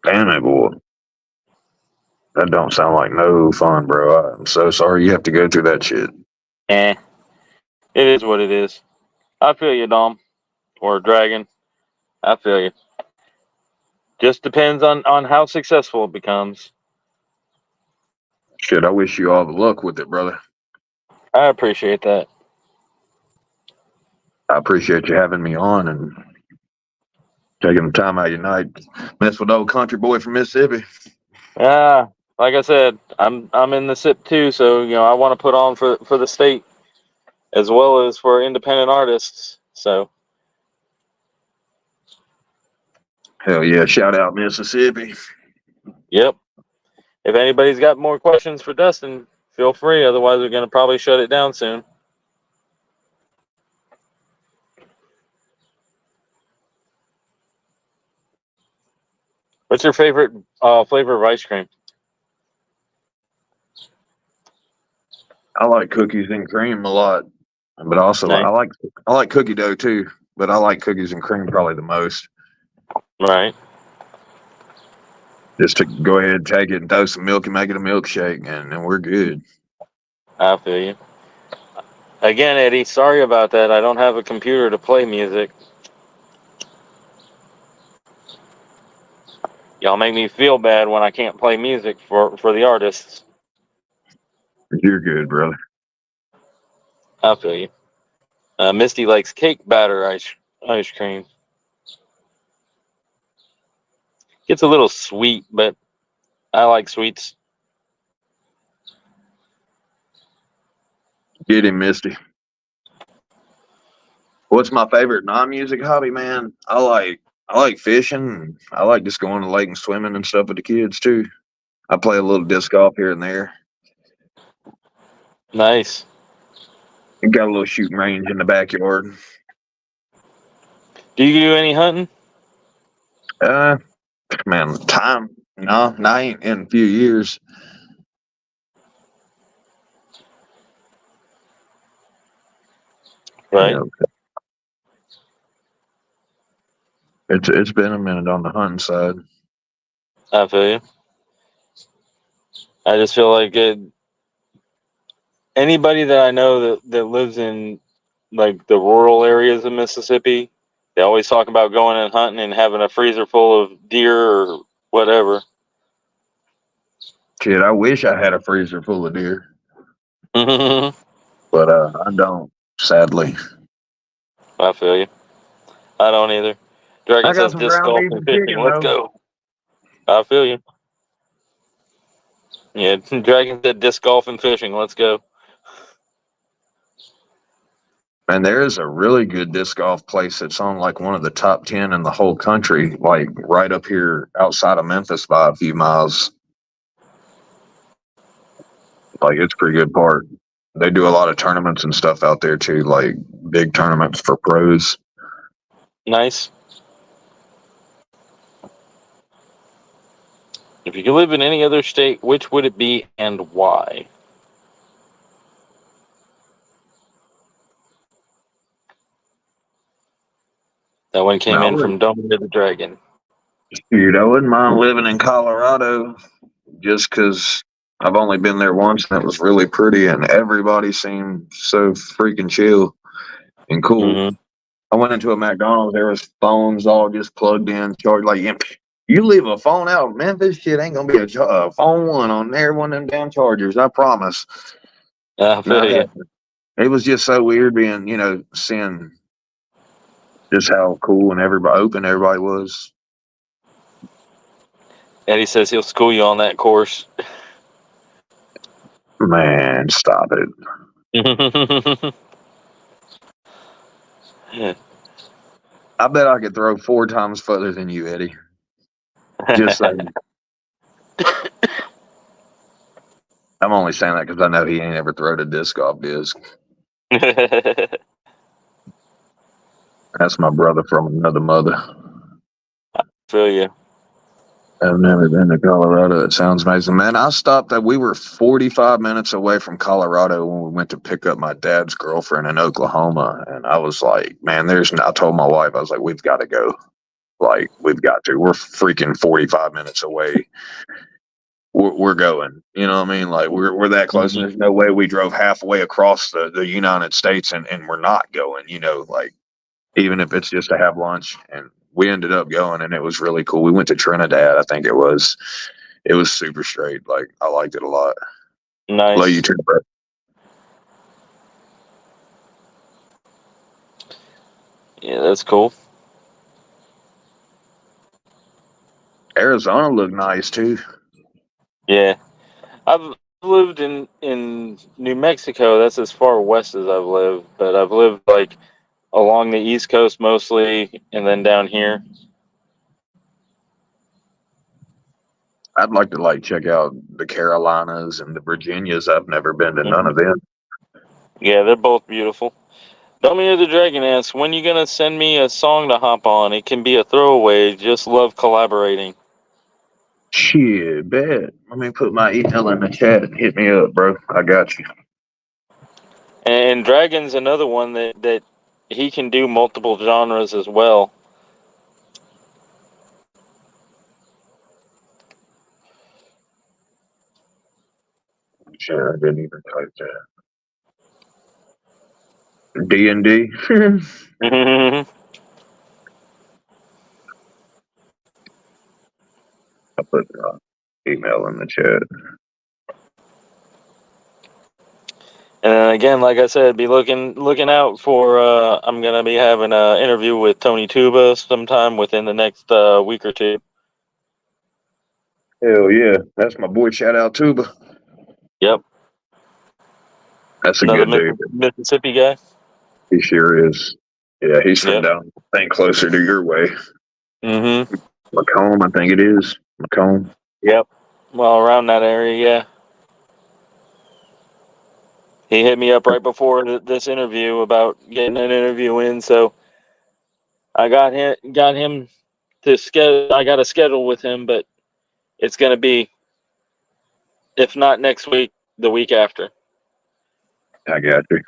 Damn it, boy. That don't sound like no fun, bro. I'm so sorry you have to go through that shit. Eh, it is what it is. I feel you, Dom, or Dragon. I feel you. Just depends on how successful it becomes. Shit, I wish you all the luck with it, brother. I appreciate that. I appreciate you having me on and taking the time out of your night. Mess with old country boy from Mississippi. Yeah, like I said, I'm in the SIP too, so I want to put on for the state as well as for independent artists. So, Hell yeah, shout out Mississippi. yep. if anybody's got more questions for Dustin, feel free. Otherwise, we're going to probably shut it down soon. What's your favorite flavor of ice cream? I like cookies and cream a lot, but also Nice. I like cookie dough too. But I like cookies and cream probably the most. Right. Just to go ahead and take it and throw some milk and make it a milkshake, and we're good. I feel you. Again, Eddie, sorry about that. I don't have a computer to play music. Y'all make me feel bad when I can't play music for the artists. You're good, brother. I feel you. Misty likes cake batter ice cream. Gets a little sweet, but I like sweets. Get him, Misty. What's my favorite non-music hobby, man? I like fishing. I like just going to the lake and swimming and stuff with the kids too. I play a little disc golf here and there. Nice. We got a little shooting range in the backyard. Do you do any hunting? Uh, man, time. No, I ain't in a few years. You Right. know, it's been a minute on the hunting side. I feel you. I just feel like anybody that I know that lives in like the rural areas of Mississippi, they always talk about going and hunting and having a freezer full of deer or whatever. Shit, I wish I had a freezer full of deer, I but I don't. Sadly, feel you. I don't either. I Dragon got says some disc ground golf beef and and fishing. chicken Let's though. go. I feel you. Yeah, Dragon said disc golf and fishing. Let's go. And there is a really good disc golf place that's on like one of the top 10 in the whole country, like right up here outside of Memphis by a few miles. Like it's a pretty good part. They do a lot of tournaments and stuff out there too, like big tournaments for pros. Nice. If you could live in any other state, which would it be and why? That one came Now, in from Dumber the Dragon. shoot, I wouldn't mind living in Colorado just because I've only been there once and it was really pretty and everybody seemed so freaking chill and cool. Mm-hmm. I went into a McDonald's. There was phones all just plugged in, charged. Like you leave a phone out in Memphis, shit ain't gonna be a phone one on every one of them damn chargers. I promise. I feel Not you. that. It was just so weird being, seeing just how cool and everybody open everybody was. Eddie says he'll school you on that course. Man, stop it. I bet I could throw 4 times further than you, Eddie. Just saying. I'm only saying that because I know he ain't ever thrown a disc golf disc. That's my brother from another mother. Feel you. I've never been to Colorado. It sounds amazing, man. I stopped that. We were 45 minutes away from Colorado when we went to pick up my dad's girlfriend in Oklahoma, and I was like, man, I told my wife, I was like, we've got to go. Like, we've got to. We're freaking 45 minutes away. We're going. You know what I mean? Like, we're that close, and Mm-hmm. there's no way we drove halfway across the United States and we're not going. Like even if it's just to have lunch. And we ended up going, and it was really cool. We went to Trinidad, I think it was. It was super straight. Like I liked it a lot. Love you Nice. too, bro. Yeah, that's cool. Arizona looked nice too. Yeah, I've lived in New Mexico. That's as far west as I've lived, but I've lived like along the East Coast mostly, and then down here. I'd like to like check out the Carolinas and the Virginias. I've never been to none Mhm. of them. Yeah, they're both beautiful. Dominic the Dragon asks, when you gonna send me a song to hop on? It can be a throwaway. Just love collaborating. Shit, bet. Let me put my email in the chat and hit me up, bro. I got you. And Dragon's another one that he can do multiple genres as well. Shit, I didn't even type that. D&D. And I put email in the chat. then again, like I said, be looking out for. I'm gonna be having an interview with Tony Tuba sometime within the next week or two. Hell yeah, that's my boy. Shout out Tuba. Yep, That's a another good dude. Mississippi guy. He sure is. Yeah, he's from Yep. down, I think, closer to your way. Mm-hmm. Macomb, I think it is. Macomb. Yep. Well, around that area, yeah. He hit me up right before this interview about getting an interview in, so I got him to schedule. I got a schedule with him, but it's gonna be, if not next week, the week after. I got you.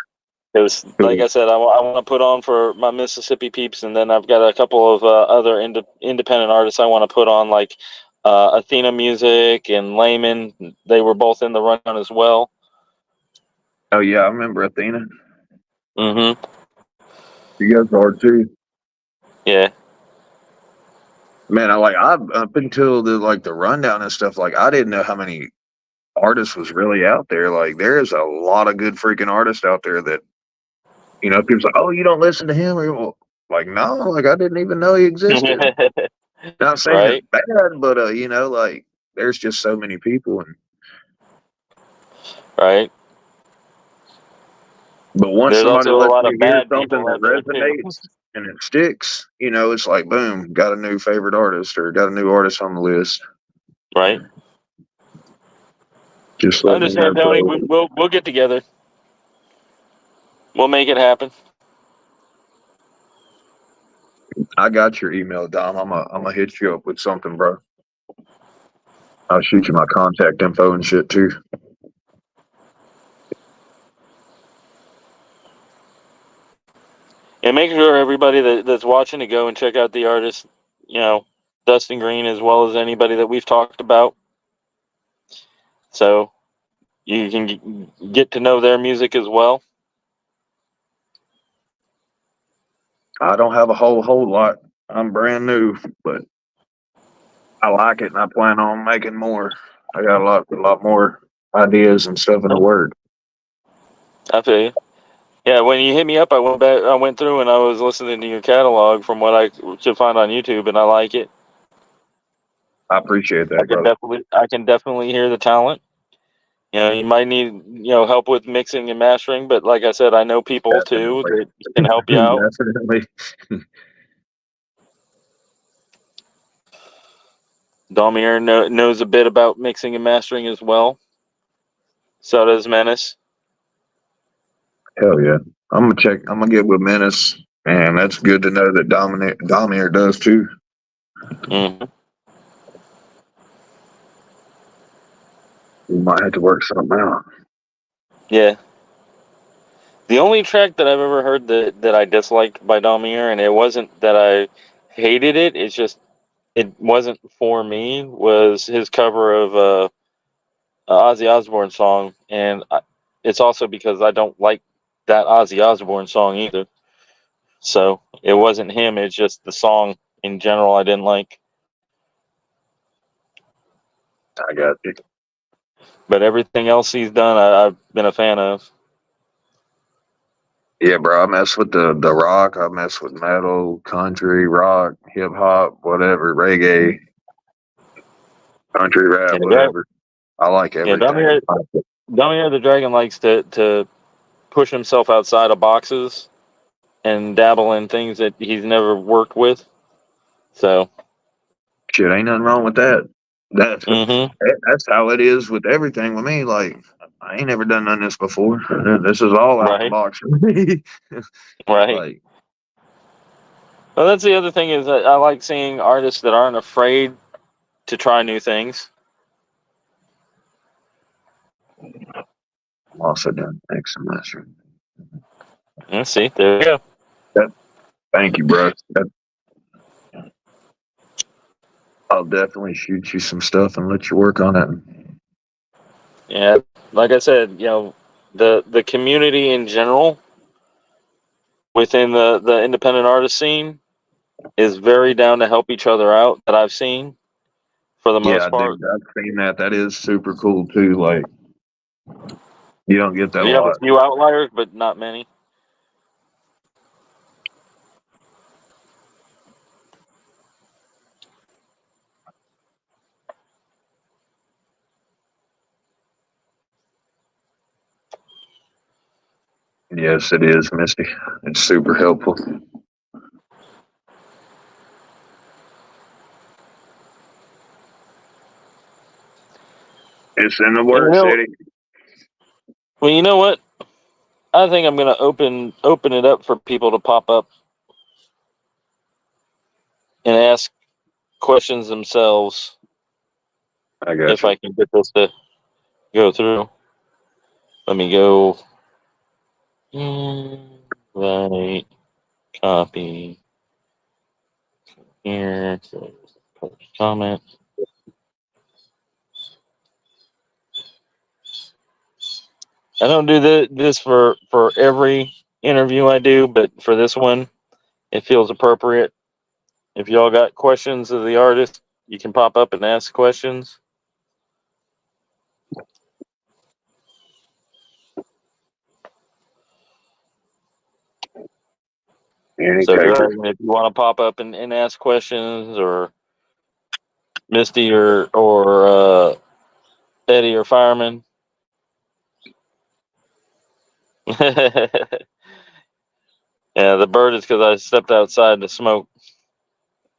Because, like Cool. I said, I want to put on for my Mississippi peeps, and then I've got a couple of other independent artists I want to put on, like Athena Music and Layman. They were both in the rundown as well. Oh yeah, I remember Athena. Mm-hmm. You guys are too. Yeah. Man, I've up until the rundown and stuff, like I didn't know how many artists was really out there. Like there's a lot of good freaking artists out there that, people's like, oh, you don't listen to him, or well, like, no, like I didn't even know he existed. Not saying it's Right. bad, but like there's just so many people, and Right. but once There's somebody also a lets lot me of hear bad something people that out there too. resonates and it sticks, it's like boom, got a new favorite artist or got a new artist on the list. Right. Just I let me know, understand, Tony. bro. We'll get together. We'll make it happen. I got your email, Dom. I'm gonna hit you up with something, bro. I'll shoot you my contact info and shit too. And make sure everybody that's watching to go and check out the artist, Dustin Green, as well as anybody that we've talked about. So you can get to know their music as well. I don't have a whole lot. I'm brand new, but I like it and I plan on making more. I got a lot more ideas and stuff in the work. I feel you. Yeah, when you hit me up, I went through and I was listening to your catalog from what I could find on YouTube, and I like it. I appreciate that, brother. I can definitely hear the talent. You might need help with mixing and mastering, but like I said, I know people too Definitely. that can help you out. Definitely. Damier knows a bit about mixing and mastering as well. So does Menace. Hell yeah. I'm gonna get with Menace. Man, that's good to know that Dominic does too. Hmm. We might have to work something out. Yeah. The only track that I've ever heard that I disliked by Damier, and it wasn't that I hated it, it's just it wasn't for me, was his cover of a Ozzy Osbourne song, and it's also because I don't like that Ozzy Osbourne song either. So it wasn't him; it's just the song in general I didn't like. I got you. But everything else he's done, I've been a fan of. Yeah, bro. I mess with the rock. I mess with metal, country, rock, hip hop, whatever, reggae, country rap, Yeah, whatever. I like yeah. everything. Damier the Dragon likes to push himself outside of boxes and dabble in things that he's never worked with. So Shit, ain't nothing wrong with that. That's Mm-hmm. that's how it is with everything with me. Like I ain't never done none of this before. This is all out the Right. box for me. Right. Like Well, that's the other thing is that I like seeing artists that aren't afraid to try new things. I'm also done next semester. Let's see. There we go. Thank you, bro. I'll definitely shoot you some stuff and let you work on it. Yeah. Like I said, the community in general within the independent artist scene is very down to help each other out that I've seen for the Yeah, most part. dude, I've seen that. That is super cool too. Like you don't get that a You have a lot. few outliers, but not many. Yes, it is, Misty. It's super helpful. It's in the And works, Eddie. well, you know what? I think I'm gonna open it up for people to pop up and ask questions themselves I got if you. I can get this to go through. Let me go. Right. Copy here. Comment. I don't do this for every interview I do, but for this one, it feels appropriate. If y'all got questions of the artist, you can pop up and ask questions. Any So, takers? Dragon, if you want to pop up and ask questions, or Misty or Eddie or Fireman. Yeah, the bird is because I stepped outside to smoke. 'Cause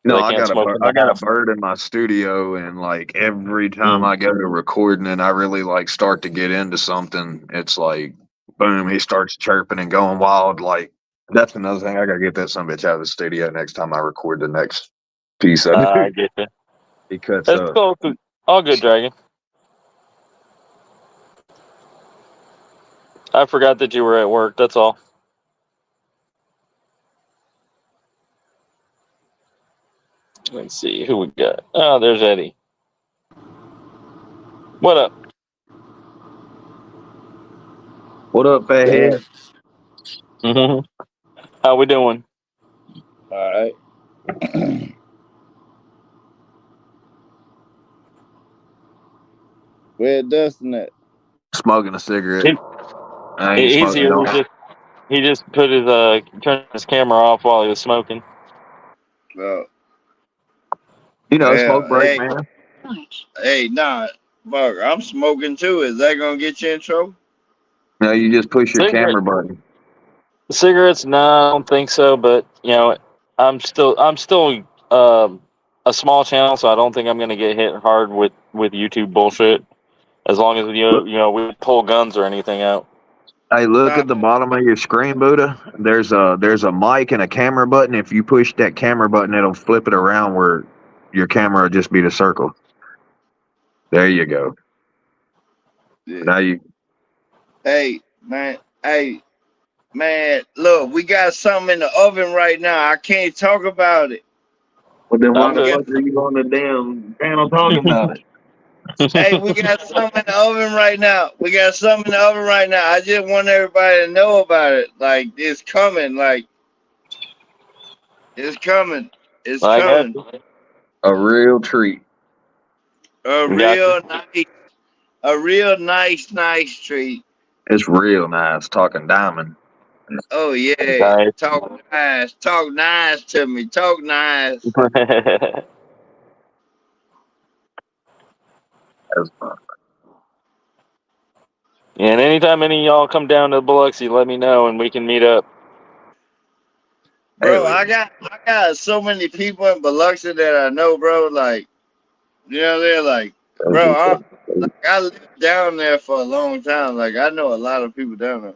No, I can't smoke in I the got a house. bird in my studio, and like every time Mm. I go to recording and I really like start to get into something, it's like boom, he starts chirping and going wild. Like that's another thing. I gotta get that son of a bitch out of the studio next time I record the next piece I I do. get you. He cuts That's up. cool. All good, Dragon. I forgot that you were at work. That's all. Let's see who we got. Oh, there's Eddie. What up? What up, Yeah. fathead? How we doing? All right. Where Dustin at? Smoking a cigarette. He, I ain't he's smoking. here. No. He just put his turned his camera off while he was smoking. Well, You know, well, smoke break, hey, man. nah, fuck, I'm smoking too. Is that gonna get you in trouble? No, you just push your Cigarette, camera button. cigarettes? No, I don't think so. But I'm still a small channel, so I don't think I'm gonna get hit hard with YouTube bullshit. As long as Look, we pull guns or anything out. hey, look Nah, at the bottom of your screen, Buddha. There's a mic and a camera button. If you push that camera button, it'll flip it around where your camera will just be the circle. There you go. yeah. Now you. Hey, man, hey, man, look, we got something in the oven right now. I can't talk about it. Well, then why I'm the We got, fuck good. are you on the damn panel talking about it? hey, we got something in the oven right now. We got something in the oven right now. I just want everybody to know about it. Like, it's coming. Like, it's coming. It's I got coming. you. A real treat. A Got you. real nice, a real nice treat. It's real nice talking diamond. Oh yeah, Nice. talk nice to me, talk nice. That's fun. And anytime any of y'all come down to Biloxi, let me know and we can meet up. Bro, Hell I yeah. got so many people in Biloxi that I know, bro. Like You know, they're like, bro, I lived down there for a long time. Like, I know a lot of people down there.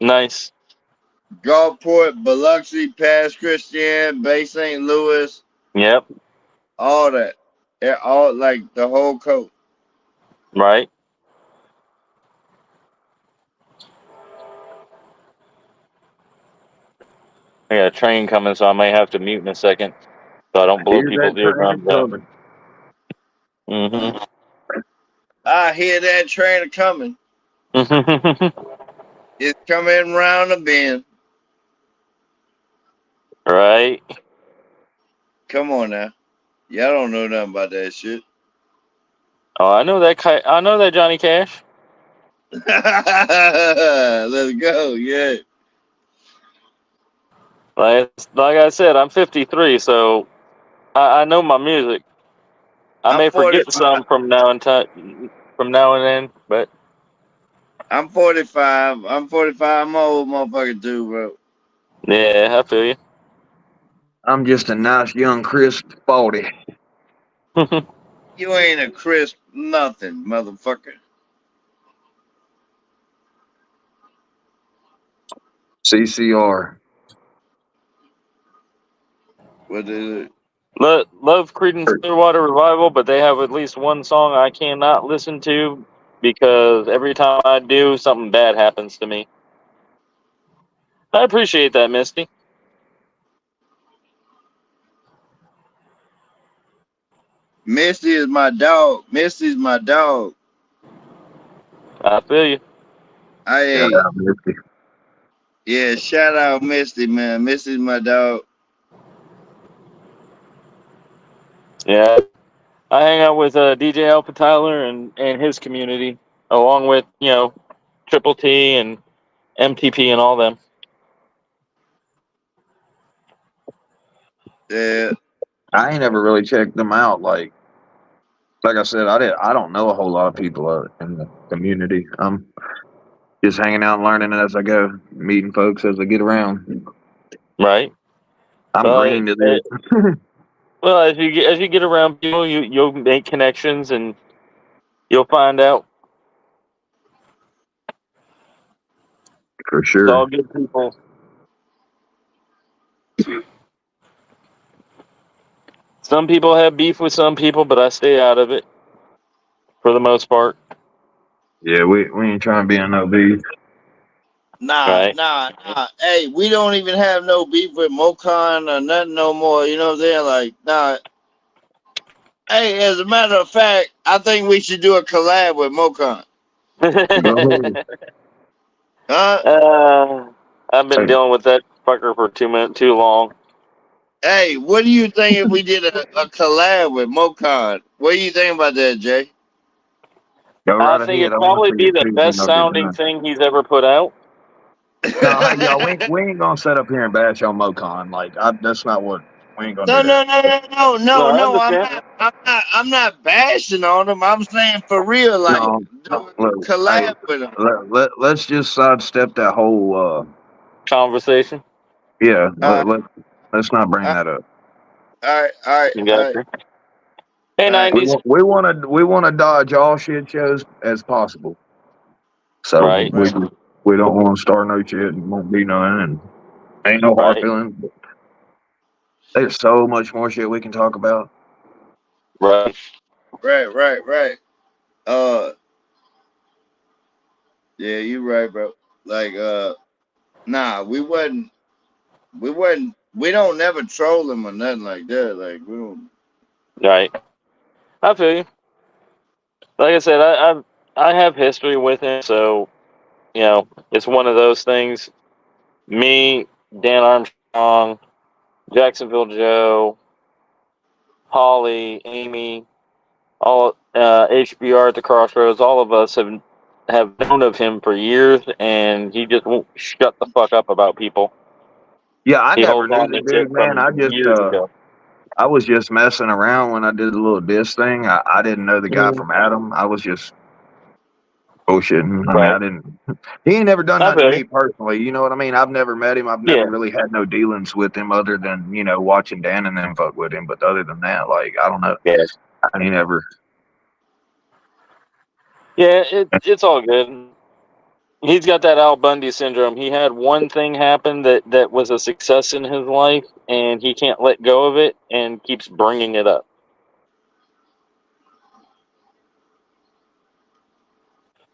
Nice. Gulfport, Biloxi, Pass Christian, Bay St. Louis, Yep. all that. Yeah, all like the whole coast. Right. I got a train coming, so I may have to mute in a second, so I don't blow Hear that people's train eardrums out. coming. Mm-hmm. I hear that train coming. It's coming round the bend. Right. Come on now. Y'all don't know nothing about that shit. Oh, I know that. I know that Johnny Cash. Let's go. Yeah. Like I said, I'm 53, so I know my music. I I'm may forget 45. some from now and then, but I'm 45. I'm 45. I'm an old motherfucker too, bro. yeah, I feel you. I'm just a nice young crisp 40. You ain't a crisp nothing, motherfucker. CCR. What is it? Love Creedence Clearwater Revival, but they have at least one song I cannot listen to because every time I do, something bad happens to me. I appreciate that, Misty. Misty is my dog. Misty's my dog. I feel you. Yeah, Hey, Misty. yeah, shout out Misty, man. Misty's my dog. Yeah, I hang out with DJ Alpha Tyler and his community, along with Triple T and MTP and all them. Yeah. I ain't ever really checked them out. Like I said, I don't know a whole lot of people in the community. I'm just hanging out and learning as I go, meeting folks as I get around. Right. I'm green to this. Well, as you get around people, you'll make connections and you'll find out. For It's sure. all good people. Some people have beef with some people, but I stay out of it for the most part. Yeah, we ain't trying to be in no beef. Nah. Right. Hey, we don't even have no beef with Mocon or nothing no more. You know what I'm saying? Like, nah. Hey, as a matter of fact, I think we should do a collab with Mocon. Huh? I've been dealing with that fucker for 2 minutes too long. Hey, what do you think if we did a collab with Mocon? What do you think about that, Jay? Go I right think ahead. it'd I want probably to see be it the too when best y'all get sounding done. thing he's ever put out. No, hey, y'all, we ain't gonna set up here and bash on Mocon. Like, that's not what we ain't gonna No, do that. No, I no. understand. I'm not bashing on him. I'm saying for real, like No, do look, hey, collab with him. let's just sidestep that whole. Conversation. Yeah, Uh, let's not bring uh, that up. You got you. Hey, all right. We 90s. want to dodge all shit shows as possible. So Right. we don't want to start no shit and won't be none and ain't no hard Right. feelings. There's so much more shit we can talk about. Right. Right. Uh, yeah, you right, bro. Like, nah, we don't never troll him or nothing like that. Like, we don't. Right. I feel you. Like I said, I have history with him, so it's one of those things. Me, Dan Armstrong, Jacksonville Joe, Holly, Amy, all HBR at the Crossroads. All of us have known of him for years, and he just won't shut the fuck up about people. Yeah, I He never holds knew on the to shit dude, man. from years ago. I was just messing around when I did the little diss thing. I didn't know the guy from Adam. I was just bullshitting. I mean, Right. I didn't. He ain't never done I nothing to feel me you. personally. You know what I mean? I've never met him. I've Yeah. never really had no dealings with him other than watching Dan and them fuck with him. But other than that, like I don't know. Yeah. I ain't ever. Yeah, it's all good. He's got that Al Bundy syndrome. He had one thing happen that was a success in his life, and he can't let go of it and keeps bringing it up.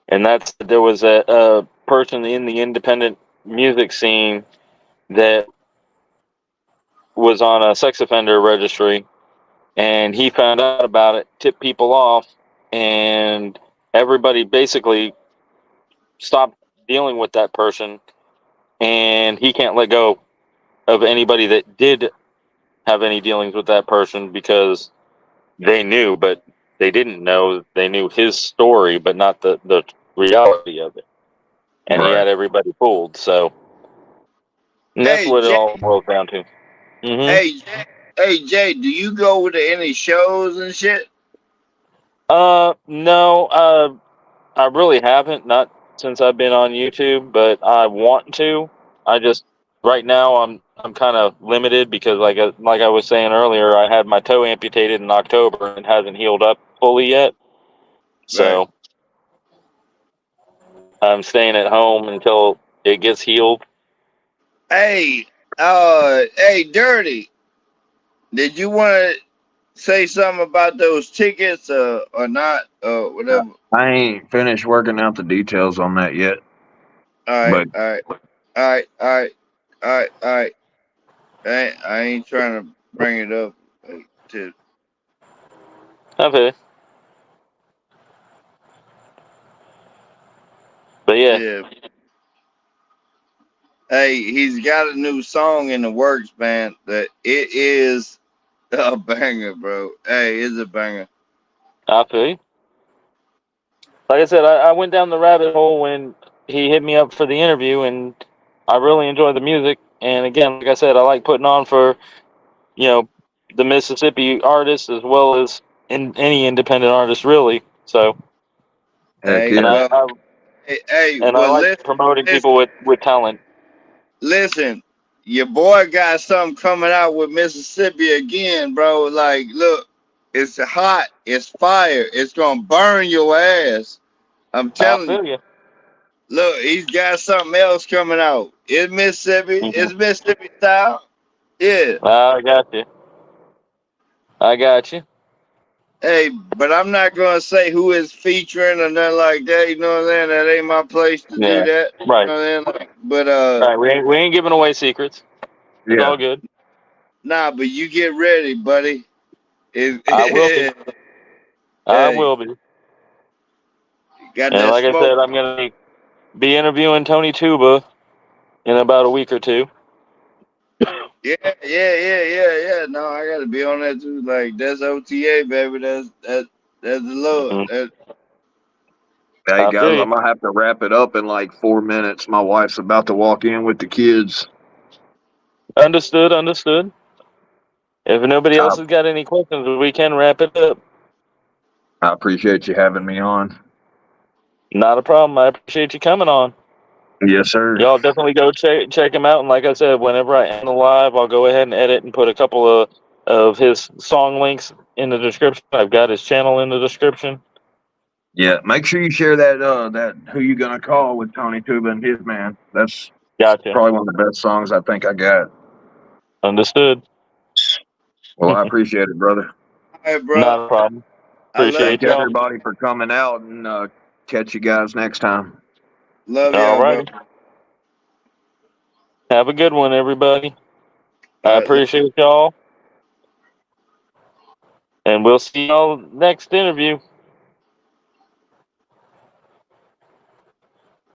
And there was a person in the independent music scene that was on a sex offender registry, and he found out about it, tipped people off, and everybody basically stopped dealing with that person, and he can't let go of anybody that did have any dealings with that person because they knew, but they didn't know. They knew his story, but not the reality of it. And he Right. had everybody fooled. So that's Hey what it Jay, all boils down to. hey Jay, hey Jay, do you go to any shows and shit? No, I really haven't, not since I've been on YouTube, but I want to. I just right now I'm kind of limited because like I was saying earlier, I had my toe amputated in October and hasn't healed up fully yet. Right. So I'm staying at home until it gets healed. Hey, hey, Dirty, did you want to say something about those tickets or not or whatever? I ain't finished working out the details on that yet, All right, but all right, all right, all right, all right, all right. I ain't trying to bring it up to Okay. But yeah, yeah. Hey, he's got a new song in the works, man. That it is a banger, bro. Hey, it's a banger. I feel you. Like I said, I went down the rabbit hole when he hit me up for the interview, and I really enjoy the music. And again, like I said, I like putting on for the Mississippi artists as well as in any independent artist, really. So, heck Hey, and yeah. well, I well, like promoting listen, people with talent. listen. Your boy got something coming out with Mississippi again, bro. Like, look, it's hot, it's fire, it's gonna burn your ass. I'm I telling you. feel you. Look, he's got something else coming out. It's Mississippi. Hmm. It's Mississippi style. Yeah. I got you. I got you. Hey, but I'm not gonna say who is featuring or nothing like that. You know what I'm saying? That ain't my place to do Yeah. that. You Right. know what I'm saying? But Right. We ain't giving away secrets. It's Yeah. all good. nah. But you get ready, buddy. I will be. I Hey, will be. got And that like I smoke? said, I'm gonna be interviewing Tony Tuba in about a week or two. Yeah, yeah. No, I gotta be on that too. Like that's OTA, baby. That's the Lord. Hmm. Hey I guys, feel you. I'm gonna have to wrap it up in like 4 minutes. My wife's about to walk in with the kids. Understood. Understood. If nobody I, else has got any questions, we can wrap it up. I appreciate you having me on. Not a problem. I appreciate you coming on. Yes, sir. Y'all definitely go check him out. And like I said, whenever I end the live, I'll go ahead and edit and put a couple of his song links in the description. I've got his channel in the description. Yeah, make sure you share that Who You Gonna Call with Tony Tuba and his man. That's Gotcha. probably one of the best songs I think I got. Understood. Well, I appreciate it, brother. All right, bro. Not a problem. I love Appreciate Thank y'all. everybody for coming out and catch you guys next time. All y'all, bro. righty. Have a good one, everybody. I All right, appreciate y'all. And we'll see y'all next interview.